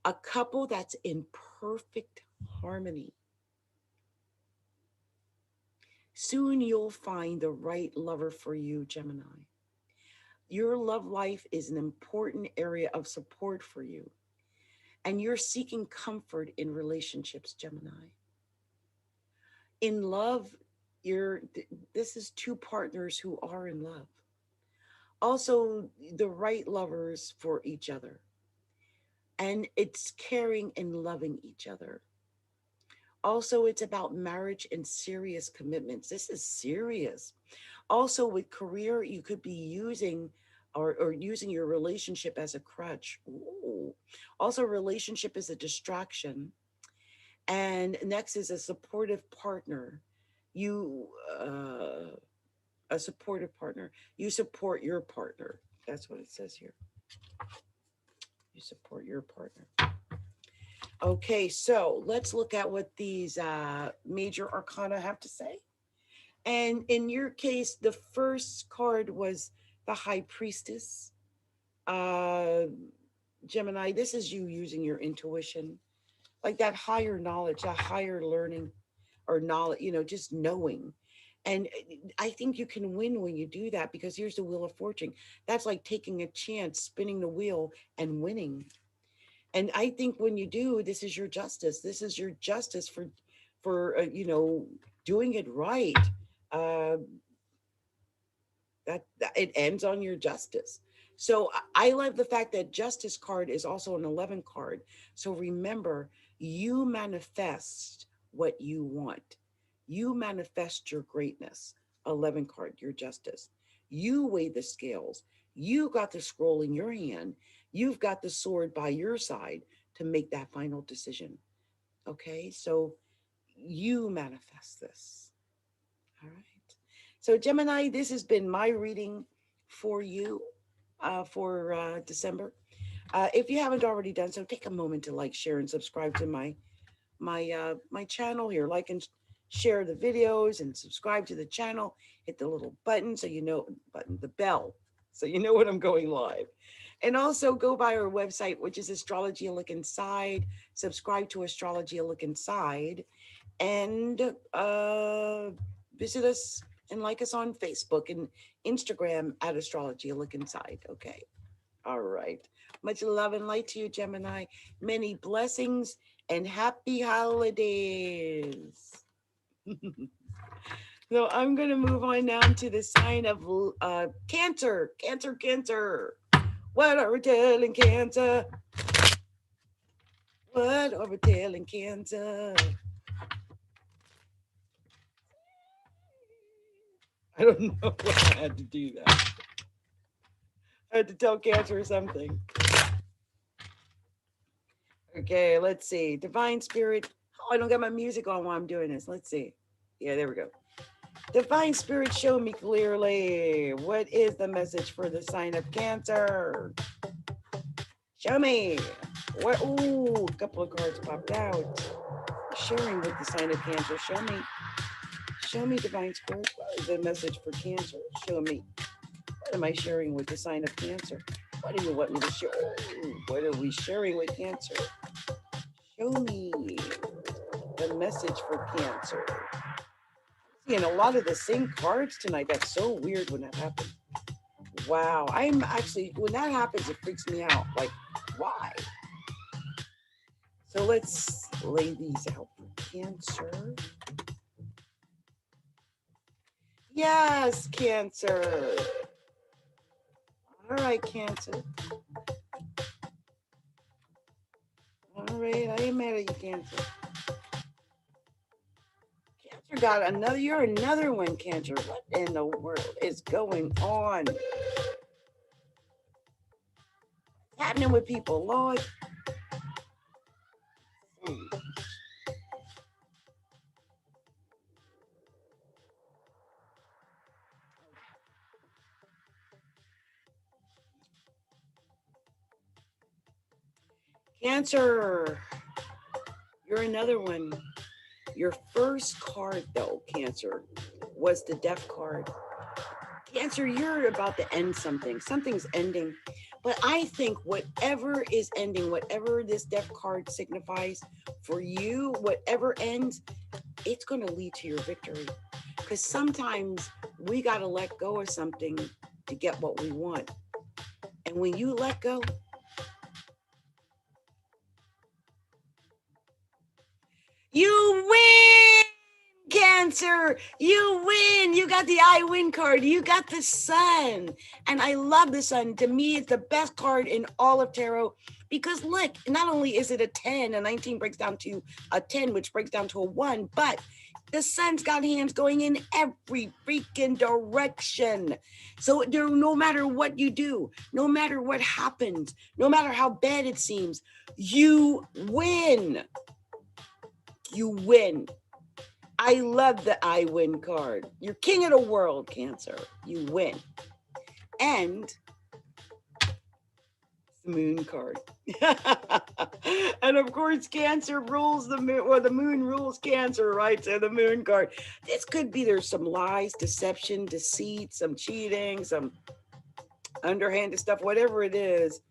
A couple that's in perfect harmony. Soon you'll find the right lover for you, Gemini. Your love life is an important area of support for you. And you're seeking comfort in relationships, Gemini. In love, this is two partners who are in love. Also, the right lovers for each other. And it's caring and loving each other. Also, it's about marriage and serious commitments. This is serious. Also, with career, you could be using or using your relationship as a crutch. Ooh. Also, relationship is a distraction. And next is a supportive partner. You, a supportive partner. You support your partner. That's what it says here. You support your partner. Okay, so let's look at what these major arcana have to say. And in your case, the first card was the High Priestess. Uh, Gemini, this is you using your intuition, like that higher knowledge, that higher learning or knowledge, just knowing. And I think you can win when you do that, because here's the Wheel of Fortune. That's like taking a chance, spinning the wheel and winning. And I think when you do, this is your justice. This is your justice for doing it right. Uh, that it ends on your justice. So I love the fact that justice card is also an 11 card. So remember, you manifest what you want. You manifest your greatness. 11 card, your justice. You weigh the scales. You got the scroll in your hand. You've got the sword by your side to make that final decision. Okay, so you manifest this. All right. So, Gemini, this has been my reading for you for December. If you haven't already done so, take a moment to like, share, and subscribe to my channel here. Like and share the videos and subscribe to the channel. Hit the little button so you know the bell so you know when I'm going live. And also go by our website, which is Astrology A Look Inside. Subscribe to Astrology A Look Inside, and visit us and like us on Facebook and Instagram at Astrology A Look Inside. Okay. All right. Much love and light to you, Gemini. Many blessings and happy holidays. So I'm going to move on now to the sign of Cancer. Cancer, Cancer. What are we telling Cancer? What are we telling Cancer? I don't know why I had to do that. I had to tell Cancer something. Okay, let's see. Divine Spirit. Oh, I don't got my music on while I'm doing this. Let's see. Yeah, there we go. Divine Spirit, show me clearly. What is the message for the sign of Cancer? Show me. What? Ooh, a couple of cards popped out. Sharing with the sign of Cancer. Show me. Show me, Divine Spirit. What is the message for Cancer? Show me. What am I sharing with the sign of Cancer? What do you want me to share? What are we sharing with Cancer? Show me the message for Cancer. Seeing a lot of the same cards tonight. That's so weird when that happens. Wow. I'm actually, when that happens, it freaks me out. Like, why? So let's lay these out for Cancer. Yes, Cancer. All right, Cancer. All right, I ain't mad at you, Cancer. Cancer got another, you're another one, Cancer. What in the world is going on? What's happening with people, Lord? Cancer, you're another one. Your first card, though, Cancer, was the Death card. Cancer, you're about to end something. Something's ending. But I think whatever is ending, whatever this Death card signifies for you, whatever ends, it's going to lead to your victory. Because sometimes we got to let go of something to get what we want. And when you let go, you win, Cancer. You win. You got the I win card. You got the sun. And I love the sun. To me, it's the best card in all of tarot. Because look, not only is it a 10, a 19 breaks down to a 10, which breaks down to a 1, but the sun's got hands going in every freaking direction. So no matter what you do, no matter what happens, no matter how bad it seems, you win. You win. I love the I win card. You're king of the world, Cancer. You win. And The moon card. And of course, Cancer rules the moon, or the moon rules Cancer, right? So the moon card. This could be there's some lies, deception, deceit, some cheating, some underhanded stuff, whatever it is.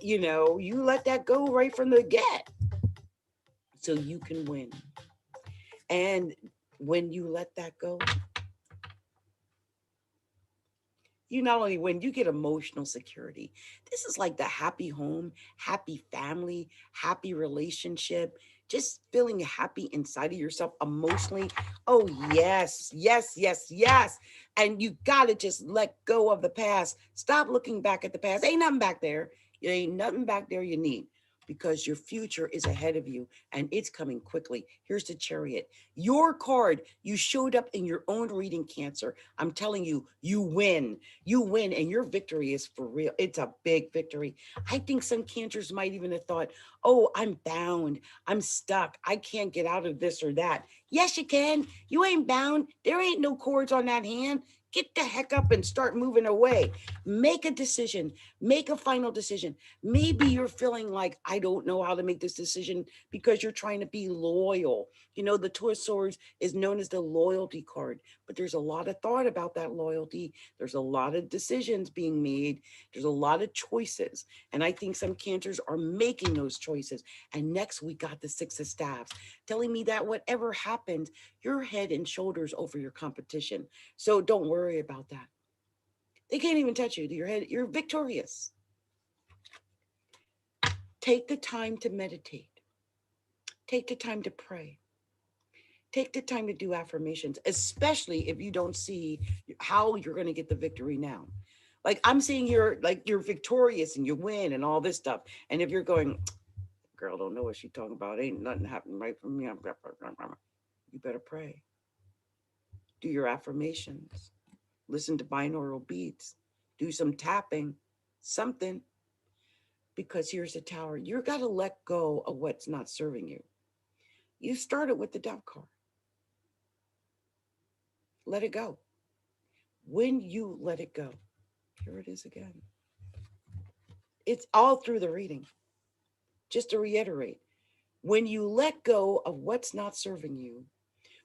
You know, you let that go right from the get so you can win. And when you let that go, you not only win, you get emotional security. This is like the happy home, happy family, happy relationship, just feeling happy inside of yourself emotionally. Oh, yes, yes, yes, yes. And you got to just let go of the past. Stop looking back at the past. Ain't nothing back there. There ain't nothing back there you need, because your future is ahead of you and it's coming quickly. Here's the Chariot. Your card, you showed up in your own reading, Cancer. I'm telling you, you win. You win, and your victory is for real. It's a big victory. I think some Cancers might even have thought, oh, I'm bound. I'm stuck. I can't get out of this or that. Yes, you can. You ain't bound. There ain't no cords on that hand. Get the heck up and start moving away. Make a decision. Make a final decision. Maybe you're feeling like, I don't know how to make this decision because you're trying to be loyal. You know, the Two of Swords is known as the loyalty card, but there's a lot of thought about that loyalty. There's a lot of decisions being made. There's a lot of choices. And I think some Cancers are making those choices. And next we got the Six of Staves telling me that whatever happens, you're head and shoulders over your competition. So don't worry about that. They can't even touch you. You're victorious. Take the time to meditate. Take the time to pray. Take the time to do affirmations, especially if you don't see how you're going to get the victory now. Like I'm seeing you're victorious and you win and all this stuff. And if you're going, girl, don't know what she's talking about. Ain't nothing happening right for me. You better pray. Do your affirmations. Listen to binaural beats. Do some tapping, something. Because here's the Tower. You got to let go of what's not serving you. You started with the Dove card. Let it go. When you let it go, here it is again. It's all through the reading. Just to reiterate, when you let go of what's not serving you,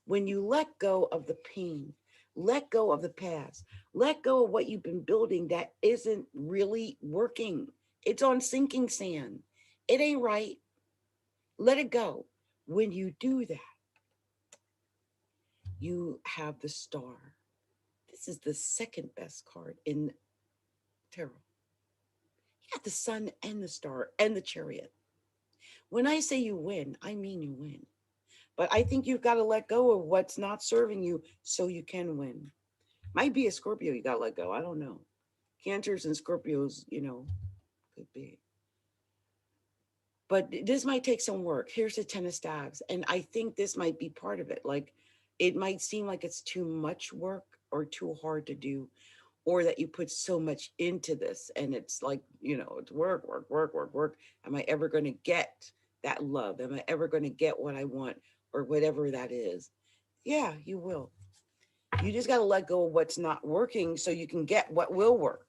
when you let go of the pain, let go of the past, let go of what you've been building that isn't really working. It's on sinking sand. It ain't right. Let it go. When you do that, you have the Star. This is the second best card in tarot. You got the Sun and the Star and the Chariot. When I say you win, I mean you win. But I think you've got to let go of what's not serving you so you can win. Might be a Scorpio you got to let go. I don't know. Cancers and Scorpios, could be. But this might take some work. Here's the Ten of Staves. And I think this might be part of it. Like, it might seem like it's too much work or too hard to do, or that you put so much into this. And it's like, it's work, work, work, work, work. Am I ever going to get that love? Am I ever going to get what I want, or whatever that is? Yeah, you will. You just got to let go of what's not working so you can get what will work.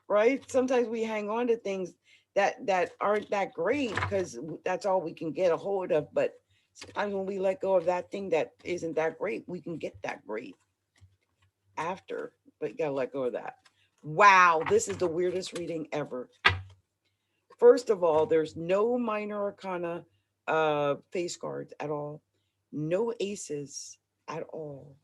Right? Sometimes we hang on to things that aren't that great because that's all we can get a hold of. But sometimes when we let go of that thing that isn't that great, we can get that great after. But you got to let go of that. Wow, this is the weirdest reading ever. First of all, there's no minor arcana face cards at all. No aces at all.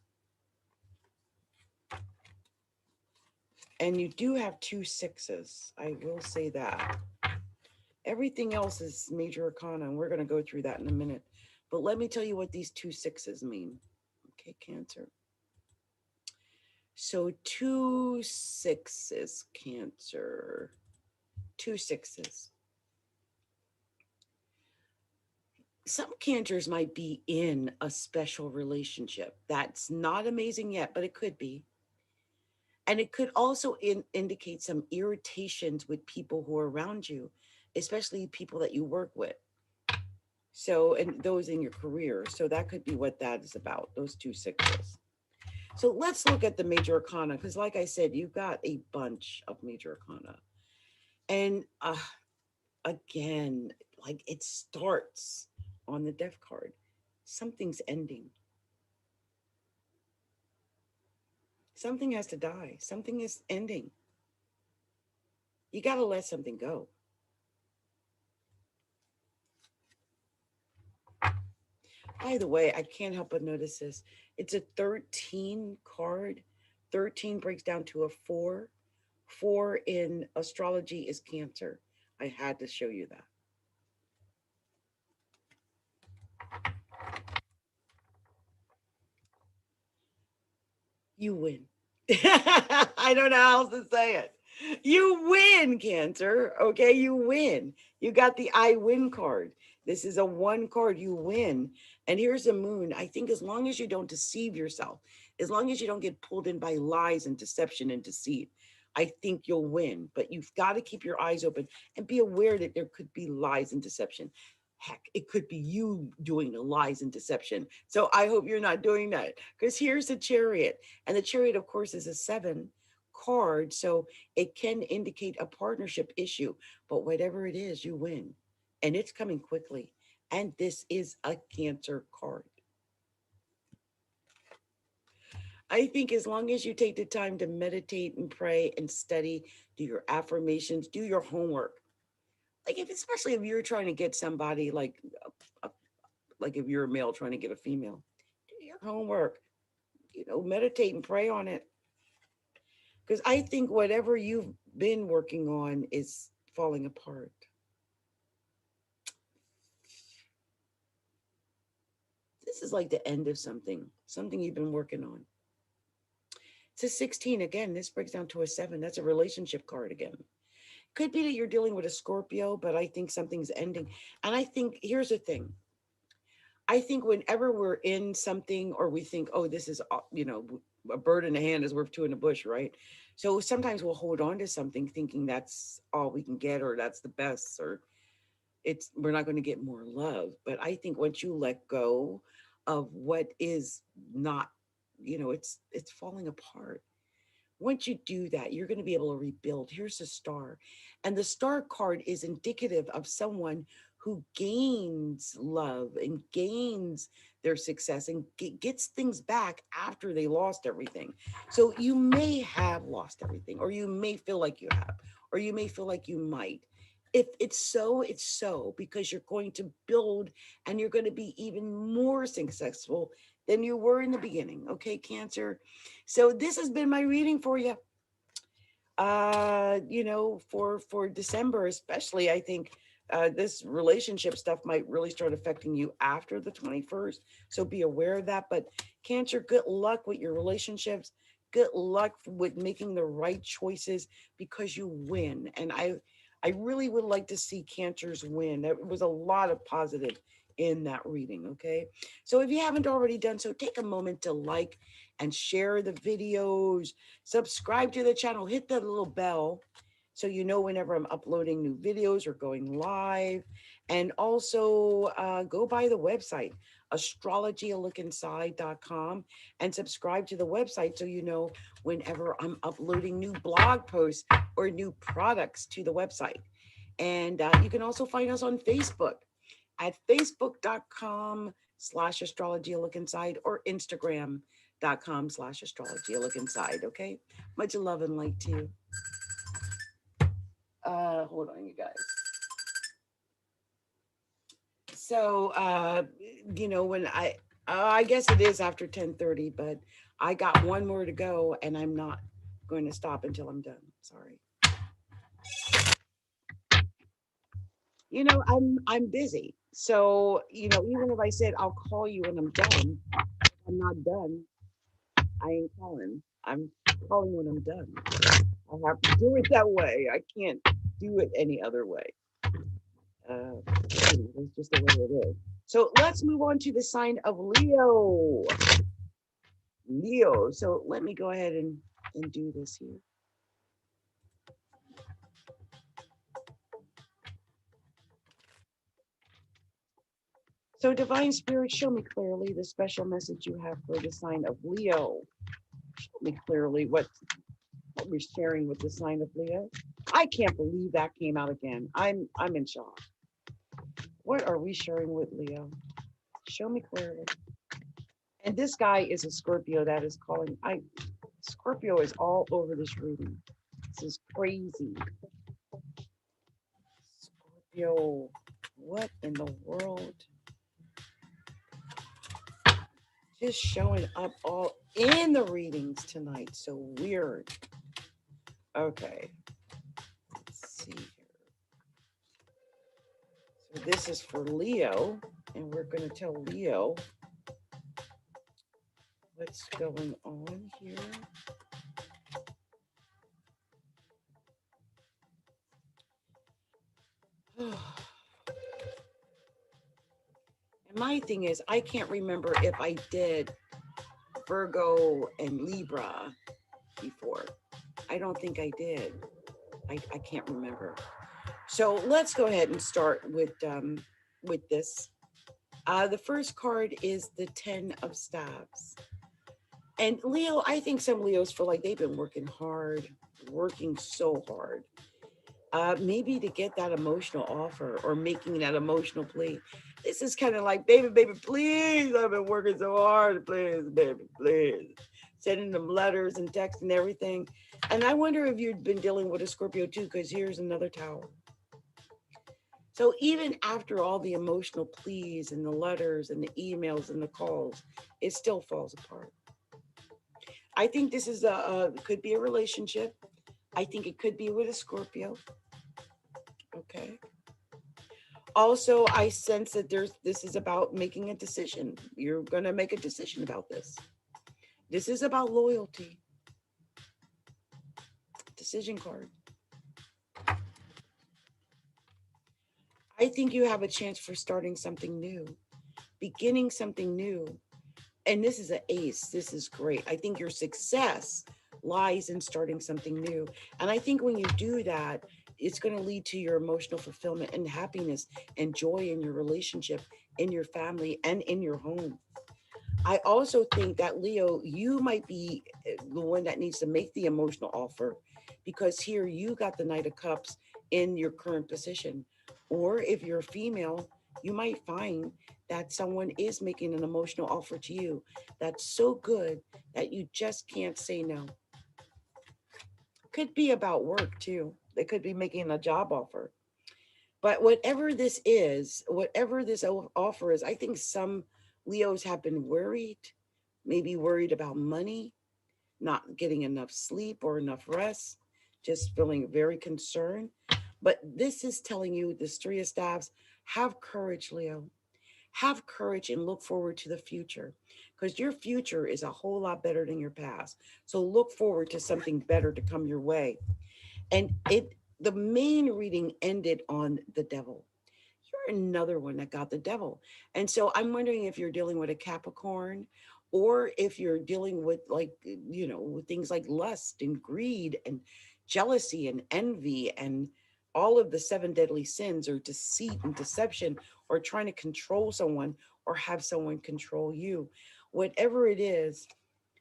And you do have 2 sixes. I will say that. Everything else is major arcana, and we're going to go through that in a minute. But let me tell you what these 2 sixes mean. Okay, Cancer. So 2 sixes, Cancer. 2 sixes. Some Cancers might be in a special relationship. That's not amazing yet, but it could be. And it could also indicate some irritations with people who are around you, especially people that you work with. So, and those in your career. So that could be what that is about, those 2 sixes. So let's look at the major arcana, because like I said, you've got a bunch of major arcana. And again, like it starts on the death card. Something's ending. Something has to die. Something is ending. You got to let something go. By the way, I can't help but notice this. It's a 13 card. 13 breaks down to a 4. 4 in astrology is Cancer. I had to show you that. You win. I don't know how else to say it. You win, Cancer. Okay, you win. You got the I win card. This is a 1 card. You win. And here's the moon. I think as long as you don't deceive yourself, as long as you don't get pulled in by lies and deception and deceit, I think you'll win. But you've got to keep your eyes open and be aware that there could be lies and deception. Heck, it could be you doing the lies and deception. So I hope you're not doing that. Because here's the Chariot. And the Chariot, of course, is a 7 card. So it can indicate a partnership issue. But whatever it is, you win. And it's coming quickly. And this is a Cancer card. I think as long as you take the time to meditate and pray and study, do your affirmations, do your homework. Like if, especially if you're trying to get somebody uh, like if you're a male trying to get a female, do your homework, meditate and pray on it. Because I think whatever you've been working on is falling apart. This is like the end of something you've been working on. It's a 16 again. This breaks down to a 7. That's a relationship card again. Could be that you're dealing with a Scorpio, but I think something's ending. And I think here's the thing. I think whenever we're in something or we think, oh, this is, a bird in the hand is worth two in the bush, right? So sometimes we'll hold on to something thinking that's all we can get or that's the best or we're not going to get more love. But I think once you let go of what is not, it's falling apart. Once you do that, you're going to be able to rebuild. Here's a star. And the star card is indicative of someone who gains love and gains their success and gets things back after they lost everything. So you may have lost everything, or you may feel like you have, or you may feel like you might. If it's so, it's so, because you're going to build and you're going to be even more successful than you were in the beginning. Okay, Cancer. So this has been my reading for you. For December, especially, I think this relationship stuff might really start affecting you after the 21st. So be aware of that. But Cancer, good luck with your relationships. Good luck with making the right choices because you win. And I really would like to see Cancers win. There was a lot of positive in that reading. Okay. So if you haven't already done so, take a moment to like and share the videos, subscribe to the channel, hit that little bell so you know whenever I'm uploading new videos or going live. And also go by the website, astrologyalookinside.com, and subscribe to the website so you know whenever I'm uploading new blog posts or new products to the website. And you can also find us on Facebook at facebook.com/astrologyalookinside or Instagram.com/astrologyalookinside. Okay. Much love and light to you. Hold on, you guys. So when I guess it is after 10:30, but I got one more to go and I'm not going to stop until I'm done. Sorry. I'm busy. So, even if I said I'll call you when I'm done, I'm not done. I ain't calling. I'm calling when I'm done. I have to do it that way. I can't do it any other way. That's just the way it is. So let's move on to the sign of Leo. Leo. So let me go ahead and do this here. So Divine Spirit, show me clearly the special message you have for the sign of Leo. Show me clearly what we're sharing with the sign of Leo. I can't believe that came out again. I'm in shock. What are we sharing with Leo? Show me clearly. And this guy is a Scorpio that is calling. I Scorpio is all over this reading. This is crazy. Scorpio, what in the world? Just showing up all in the readings tonight. So weird. Okay. Let's see here. So this is for Leo, and we're going to tell Leo what's going on here. And my thing is, I can't remember if I did Virgo and Libra before. I don't think I did. I can't remember. So let's go ahead and start with this. The first card is the 10 of Staves. And Leo, I think some Leos feel like they've been working hard, working so hard. Maybe to get that emotional offer or making that emotional plea. This is kind of like, baby, baby, please, I've been working so hard, please, baby, please. Sending them letters and texts and everything. And I wonder if you've been dealing with a Scorpio too, because here's another Tower. So even after all the emotional pleas and the letters and the emails and the calls, it still falls apart. I think this is could be a relationship. I think it could be with a Scorpio. Okay. Also, I sense that this is about making a decision. You're going to make a decision about this. This is about loyalty. Decision card. I think you have a chance for starting something new, beginning something new. And this is an ace. This is great. I think your success lies in starting something new. And I think when you do that, it's going to lead to your emotional fulfillment and happiness and joy in your relationship, in your family, and in your home. I also think that Leo, you might be the one that needs to make the emotional offer, because here you got the Knight of Cups in your current position. Or if you're a female, you might find that someone is making an emotional offer to you that's so good that you just can't say no. Could be about work too. They could be making a job offer. But whatever this is, whatever this offer is, I think some Leos have been worried, maybe worried about money, not getting enough sleep or enough rest, just feeling very concerned. But this is telling you, this Three of Staves, have courage, Leo. Have courage and look forward to the future, because your future is a whole lot better than your past. So look forward to something better to come your way. And the main reading ended on the devil. You're another one that got the devil. And so I'm wondering if you're dealing with a Capricorn, or if you're dealing with, like, with things like lust and greed and jealousy and envy and all of the seven deadly sins, or deceit and deception, or trying to control someone or have someone control you. Whatever it is,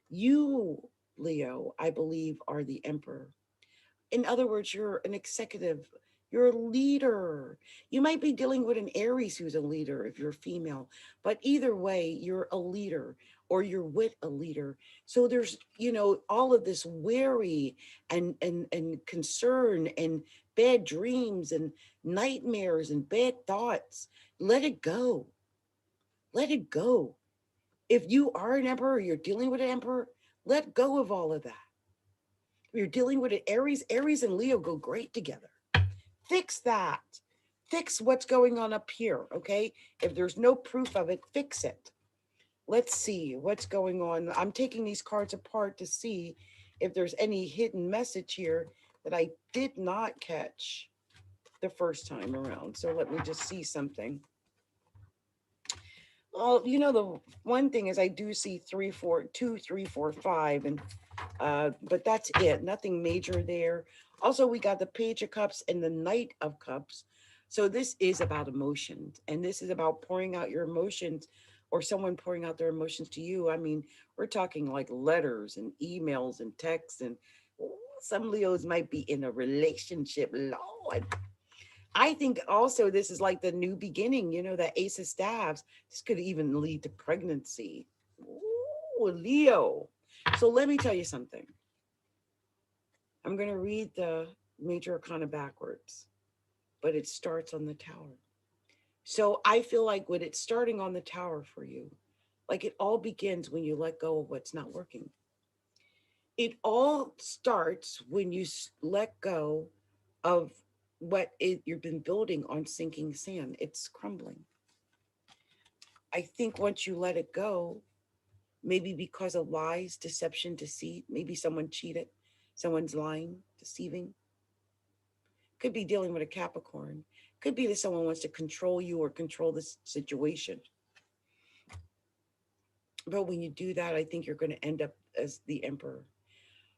you, Leo, I believe, are the emperor. In other words, you're an executive, you're a leader. You might be dealing with an Aries who's a leader if you're female, but either way, you're a leader, or you're with a leader. So there's, all of this worry and concern and bad dreams and nightmares and bad thoughts. Let it go. Let it go. If you are an emperor, or you're dealing with an emperor, let go of all of that. You're dealing with an Aries and Leo go great together. Fix that. Fix what's going on up here, okay? If there's no proof of it, fix it. Let's see what's going on. I'm taking these cards apart to see if there's any hidden message here that I did not catch the first time around. So let me just see something. Well, the one thing is I do see 3, 4, 2, 3, 4, 5, and but that's it. Nothing major there. Also, we got the Page of Cups and the Knight of Cups. So this is about emotions, and this is about pouring out your emotions, or someone pouring out their emotions to you. I mean, we're talking like letters and emails and texts and Some Leos might be in a relationship, Lord. I think also this is like the new beginning, you know, that Ace of Staves. This could even lead to pregnancy. Ooh, Leo. So let me tell you something. I'm going to read the major arcana backwards, but it starts on the tower. So I feel like when it's starting on the tower for you, like it all begins when you let go of what's not working. It all starts when you let go of you've been building on sinking sand. It's crumbling. I think once you let it go, maybe because of lies, deception, deceit, maybe someone cheated, someone's lying, deceiving. Could be dealing with a Capricorn. Could be that someone wants to control you or control this situation. But when you do that, I think you're going to end up as the emperor.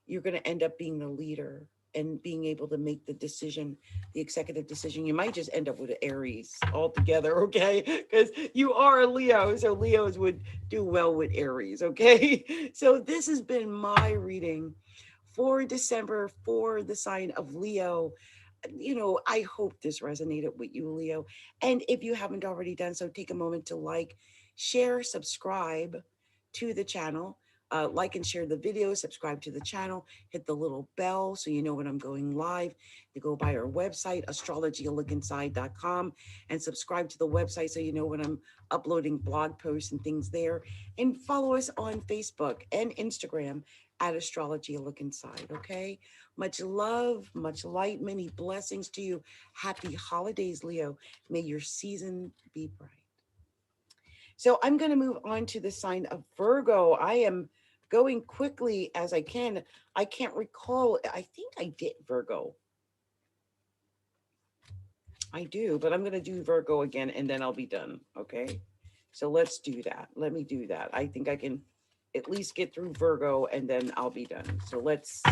You're going to end up being the leader and being able to make the decision, the executive decision. You might just end up with an Aries altogether, okay? Because you are a Leo, so Leos would do well with Aries, okay? So this has been my reading for December for the sign of Leo. You know, I hope this resonated with you, Leo. And if you haven't already done so, take a moment to like, share, subscribe to the channel. Like and share the video, subscribe to the channel, hit the little bell so you know when I'm going live. You go by our website, astrologyalookinside.com, and subscribe to the website so you know when I'm uploading blog posts and things there. And follow us on Facebook and Instagram at Astrology A Look Inside, okay? Much love, much light, many blessings to you. Happy holidays, Leo. May your season be bright. So I'm going to move on to the sign of Virgo. I am going quickly as I can. I can't recall. I think I did Virgo. I do, but I'm going to do Virgo again and then I'll be done. Okay. So let's do that. Let me do that. I think I can at least get through Virgo and then I'll be done. So let's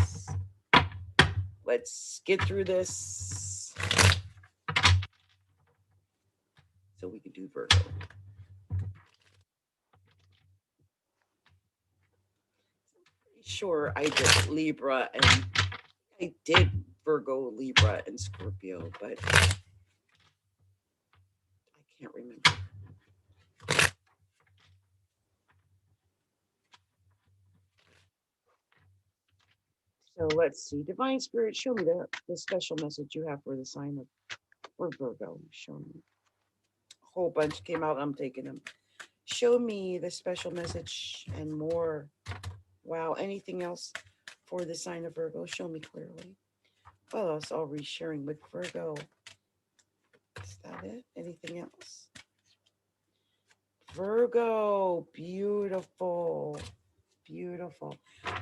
get through this so we can do Virgo. Sure, I did Libra and I did Virgo, Libra, and Scorpio, but I can't remember. So let's see. Divine Spirit, show me the special message you have for the sign of for Virgo. Show me. A whole bunch came out. I'm taking them. Show me the special message and more. Wow. Anything else for the sign of Virgo? Show me clearly. Well, that's all resharing with Virgo. Is that it? Anything else? Virgo. Beautiful. Beautiful.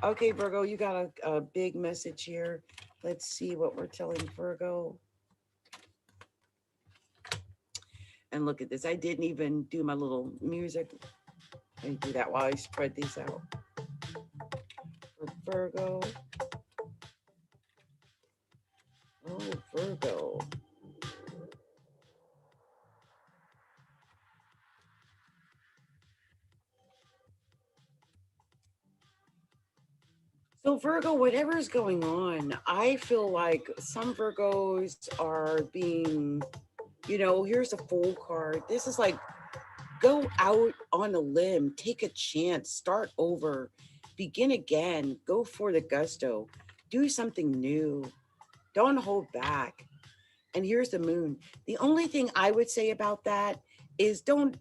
Okay, Virgo, you got a big message here. Let's see what we're telling Virgo. And look at this. I didn't even do my little music. Let me do that while I spread these out. For Virgo. Oh, Virgo. So, Virgo, whatever is going on, I feel like some Virgos are being, you know, here's a Fool card. This is like, go out on a limb, take a chance, start over, begin again, go for the gusto, do something new, don't hold back. And here's the Moon. The only thing I would say about that is don't,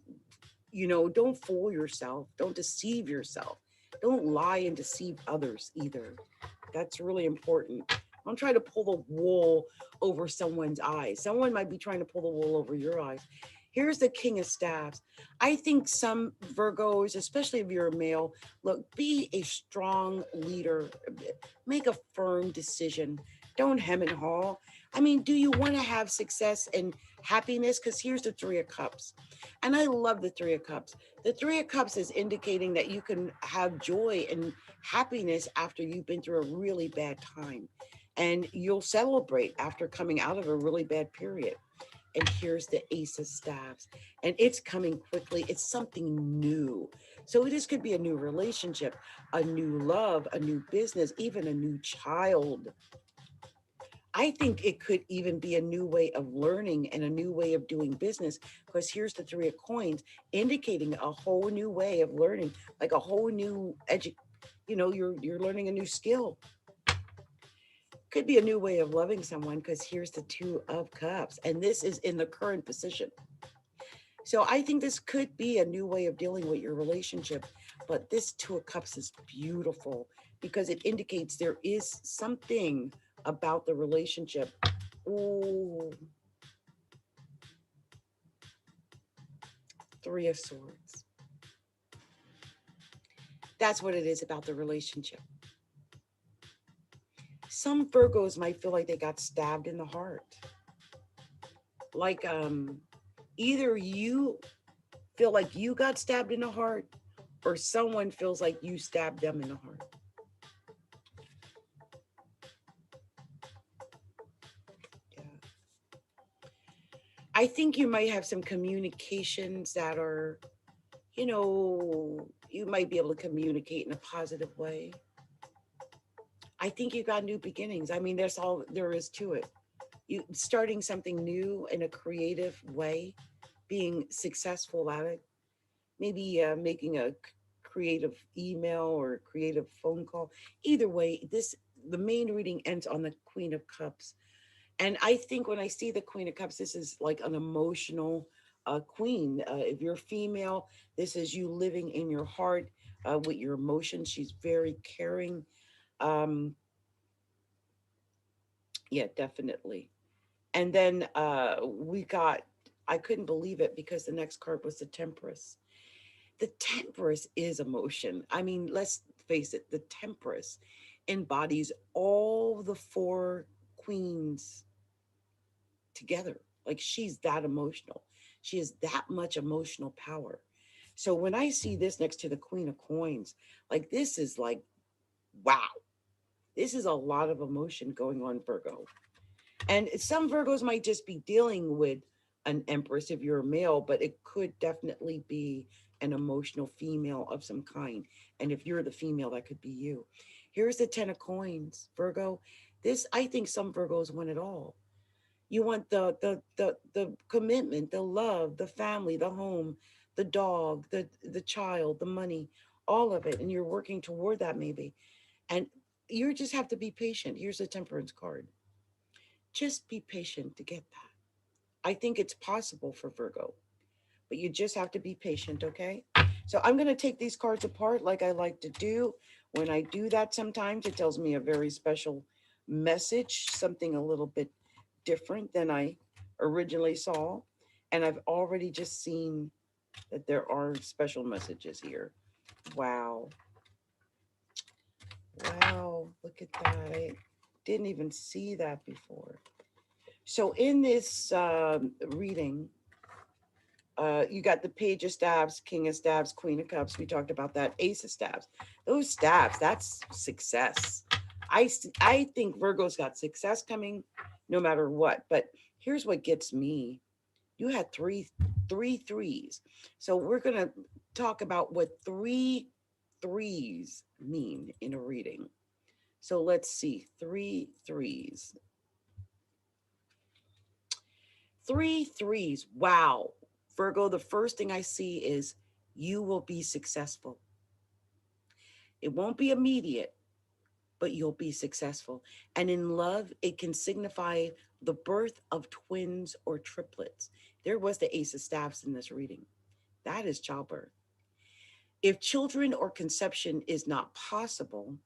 you know, don't fool yourself, don't deceive yourself, don't lie and deceive others either. That's really important. Don't try to pull the wool over someone's eyes. Someone might be trying to pull the wool over your eyes. Here's the King of Staffs. I think some Virgos, especially if you're a male, look, be a strong leader. Make a firm decision. Don't hem and haw. I mean, do you want to have success and happiness? Because here's the Three of Cups. And I love the Three of Cups. The Three of Cups is indicating that you can have joy and happiness after you've been through a really bad time. And you'll celebrate after coming out of a really bad period. And here's the Ace of Staves. And it's coming quickly. It's something new. So this could be a new relationship, a new love, a new business, even a new child. I think it could even be a new way of learning and a new way of doing business, because here's the Three of Coins indicating a whole new way of learning, like a whole new you're learning a new skill. Could be a new way of loving someone, because here's the Two of Cups, and this is in the current position. So I think this could be a new way of dealing with your relationship. But this Two of Cups is beautiful because it indicates there is something about the relationship. Ooh, Three of Swords. That's what it is about the relationship. Some Virgos might feel like they got stabbed in the heart. Like either you feel like you got stabbed in the heart, or someone feels like you stabbed them in the heart. Yeah. I think you might have some communications that are, you might be able to communicate in a positive way. I think you got new beginnings. I mean, that's all there is to it. You starting something new in a creative way, being successful at it, maybe making a creative email or a creative phone call. Either way, the main reading ends on the Queen of Cups. And I think when I see the Queen of Cups, this is like an emotional queen. If you're female, this is you living in your heart with your emotions. She's very caring. Um, yeah, definitely. And then I couldn't believe it because the next card was the Tempress. The Tempress is emotion. I mean, let's face it, the Tempress embodies all the four queens together. Like she's that emotional. She has that much emotional power. So when I see this next to the Queen of Coins, like this is like, wow, this is a lot of emotion going on, Virgo. And some Virgos might just be dealing with an Empress if you're a male, but it could definitely be an emotional female of some kind. And if you're the female, that could be you. Here's the Ten of Coins, Virgo. This, I think some Virgos want it all. You want the commitment, the love, the family, the home, the dog, the child, the money, all of it. And you're working toward that maybe. And you just have to be patient. Here's the Temperance card. Just be patient to get that. I think it's possible for Virgo, but you just have to be patient, okay? So I'm going to take these cards apart like I like to do. When I do that, sometimes it tells me a very special message, something a little bit different than I originally saw. And I've already just seen that there are special messages here. Wow. Wow. Look at that. I didn't even see that before. So in this reading, you got the Page of Staves, King of Staves, Queen of Cups. We talked about that. Ace of Staves. Those staves, that's success. I think Virgo's got success coming no matter what. But here's what gets me. You had three threes. So we're going to talk about what three threes mean in a reading. So let's see. Three threes. Three threes. Wow. Virgo, the first thing I see is you will be successful. It won't be immediate, but you'll be successful. And in love, it can signify the birth of twins or triplets. There was the Ace of Staves in this reading. That is childbirth. If children or conception is not possible,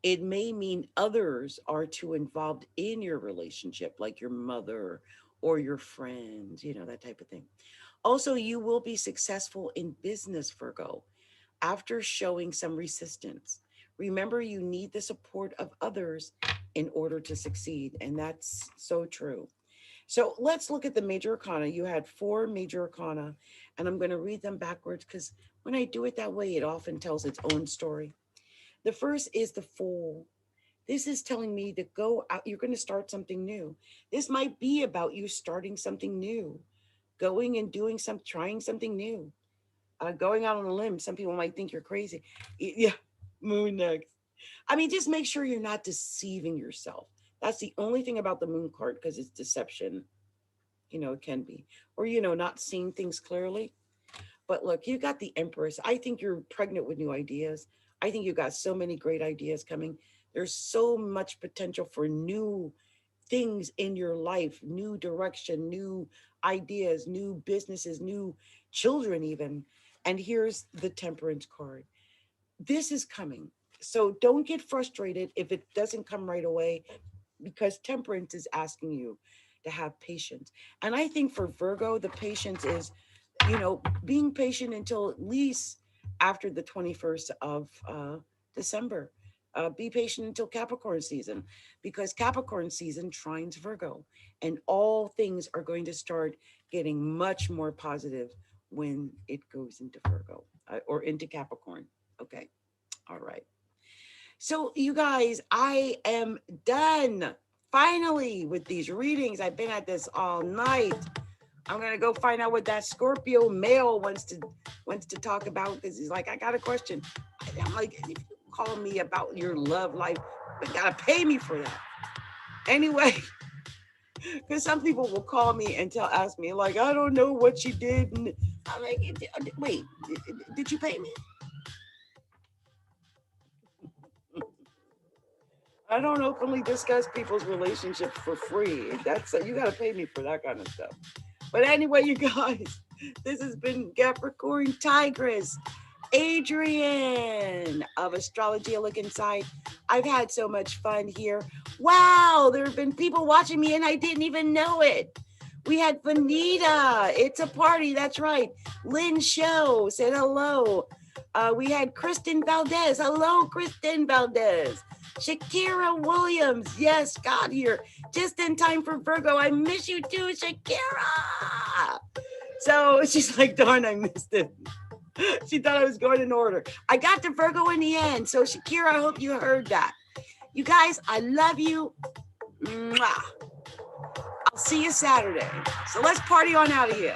it may mean others are too involved in your relationship, like your mother or your friends, that type of thing. Also, you will be successful in business, Virgo, after showing some resistance. Remember, you need the support of others in order to succeed. And that's so true. So let's look at the major arcana. You had four major arcana, and I'm going to read them backwards because when I do it that way, it often tells its own story. The first is the Fool. This is telling me to go out. You're going to start something new. This might be about you starting something new, going and doing some, trying something new, going out on a limb. Some people might think you're crazy. Yeah, moon next. I mean, just make sure you're not deceiving yourself. That's the only thing about the moon card, because it's deception. It can be, or not seeing things clearly. But look, you got the Empress. I think you're pregnant with new ideas. I think you got so many great ideas coming. There's so much potential for new things in your life, new direction, new ideas, new businesses, new children, even. And here's the Temperance card. This is coming. So don't get frustrated if it doesn't come right away, because Temperance is asking you to have patience. And I think for Virgo, the patience is, being patient until at least after the 21st of December. Be patient until Capricorn season, because Capricorn season trines Virgo, and all things are going to start getting much more positive when it goes into Virgo, or into Capricorn. Okay. All right. So, you guys, I am done finally with these readings. I've been at this all night. I'm gonna go find out what that Scorpio male wants to talk about, because he's like, I got a question. I'm like, if you call me about your love life, you gotta pay me for that. Anyway, because some people will call me and ask me, like, I don't know what she did. And I'm like, wait, did you pay me? I don't openly discuss people's relationships for free. That's you got to pay me for that kind of stuff. But anyway, you guys, this has been Capricorntigress, Adrienne of Astrology, a look inside. I've had so much fun here. Wow, there have been people watching me and I didn't even know it. We had Vanita. It's a party. That's right. Lynn Show said hello. We had Kristen Valdez. Hello, Kristen Valdez. Shakira Williams. Yes, got here just in time for Virgo. I miss you too, Shakira. So she's like, darn, I missed it. She thought I was going in order. I got to Virgo in the end. So Shakira, I hope you heard that. You guys, I love you. Mwah. I'll see you Saturday. So let's party on out of here.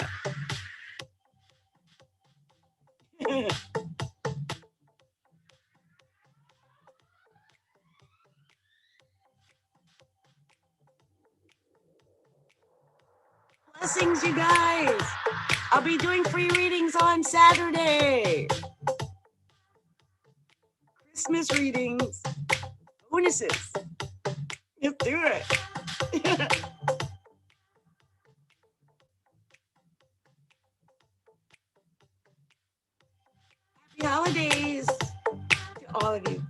Blessings, you guys. I'll be doing free readings on Saturday. Christmas readings. Bonuses. Let's do it. Happy holidays to all of you.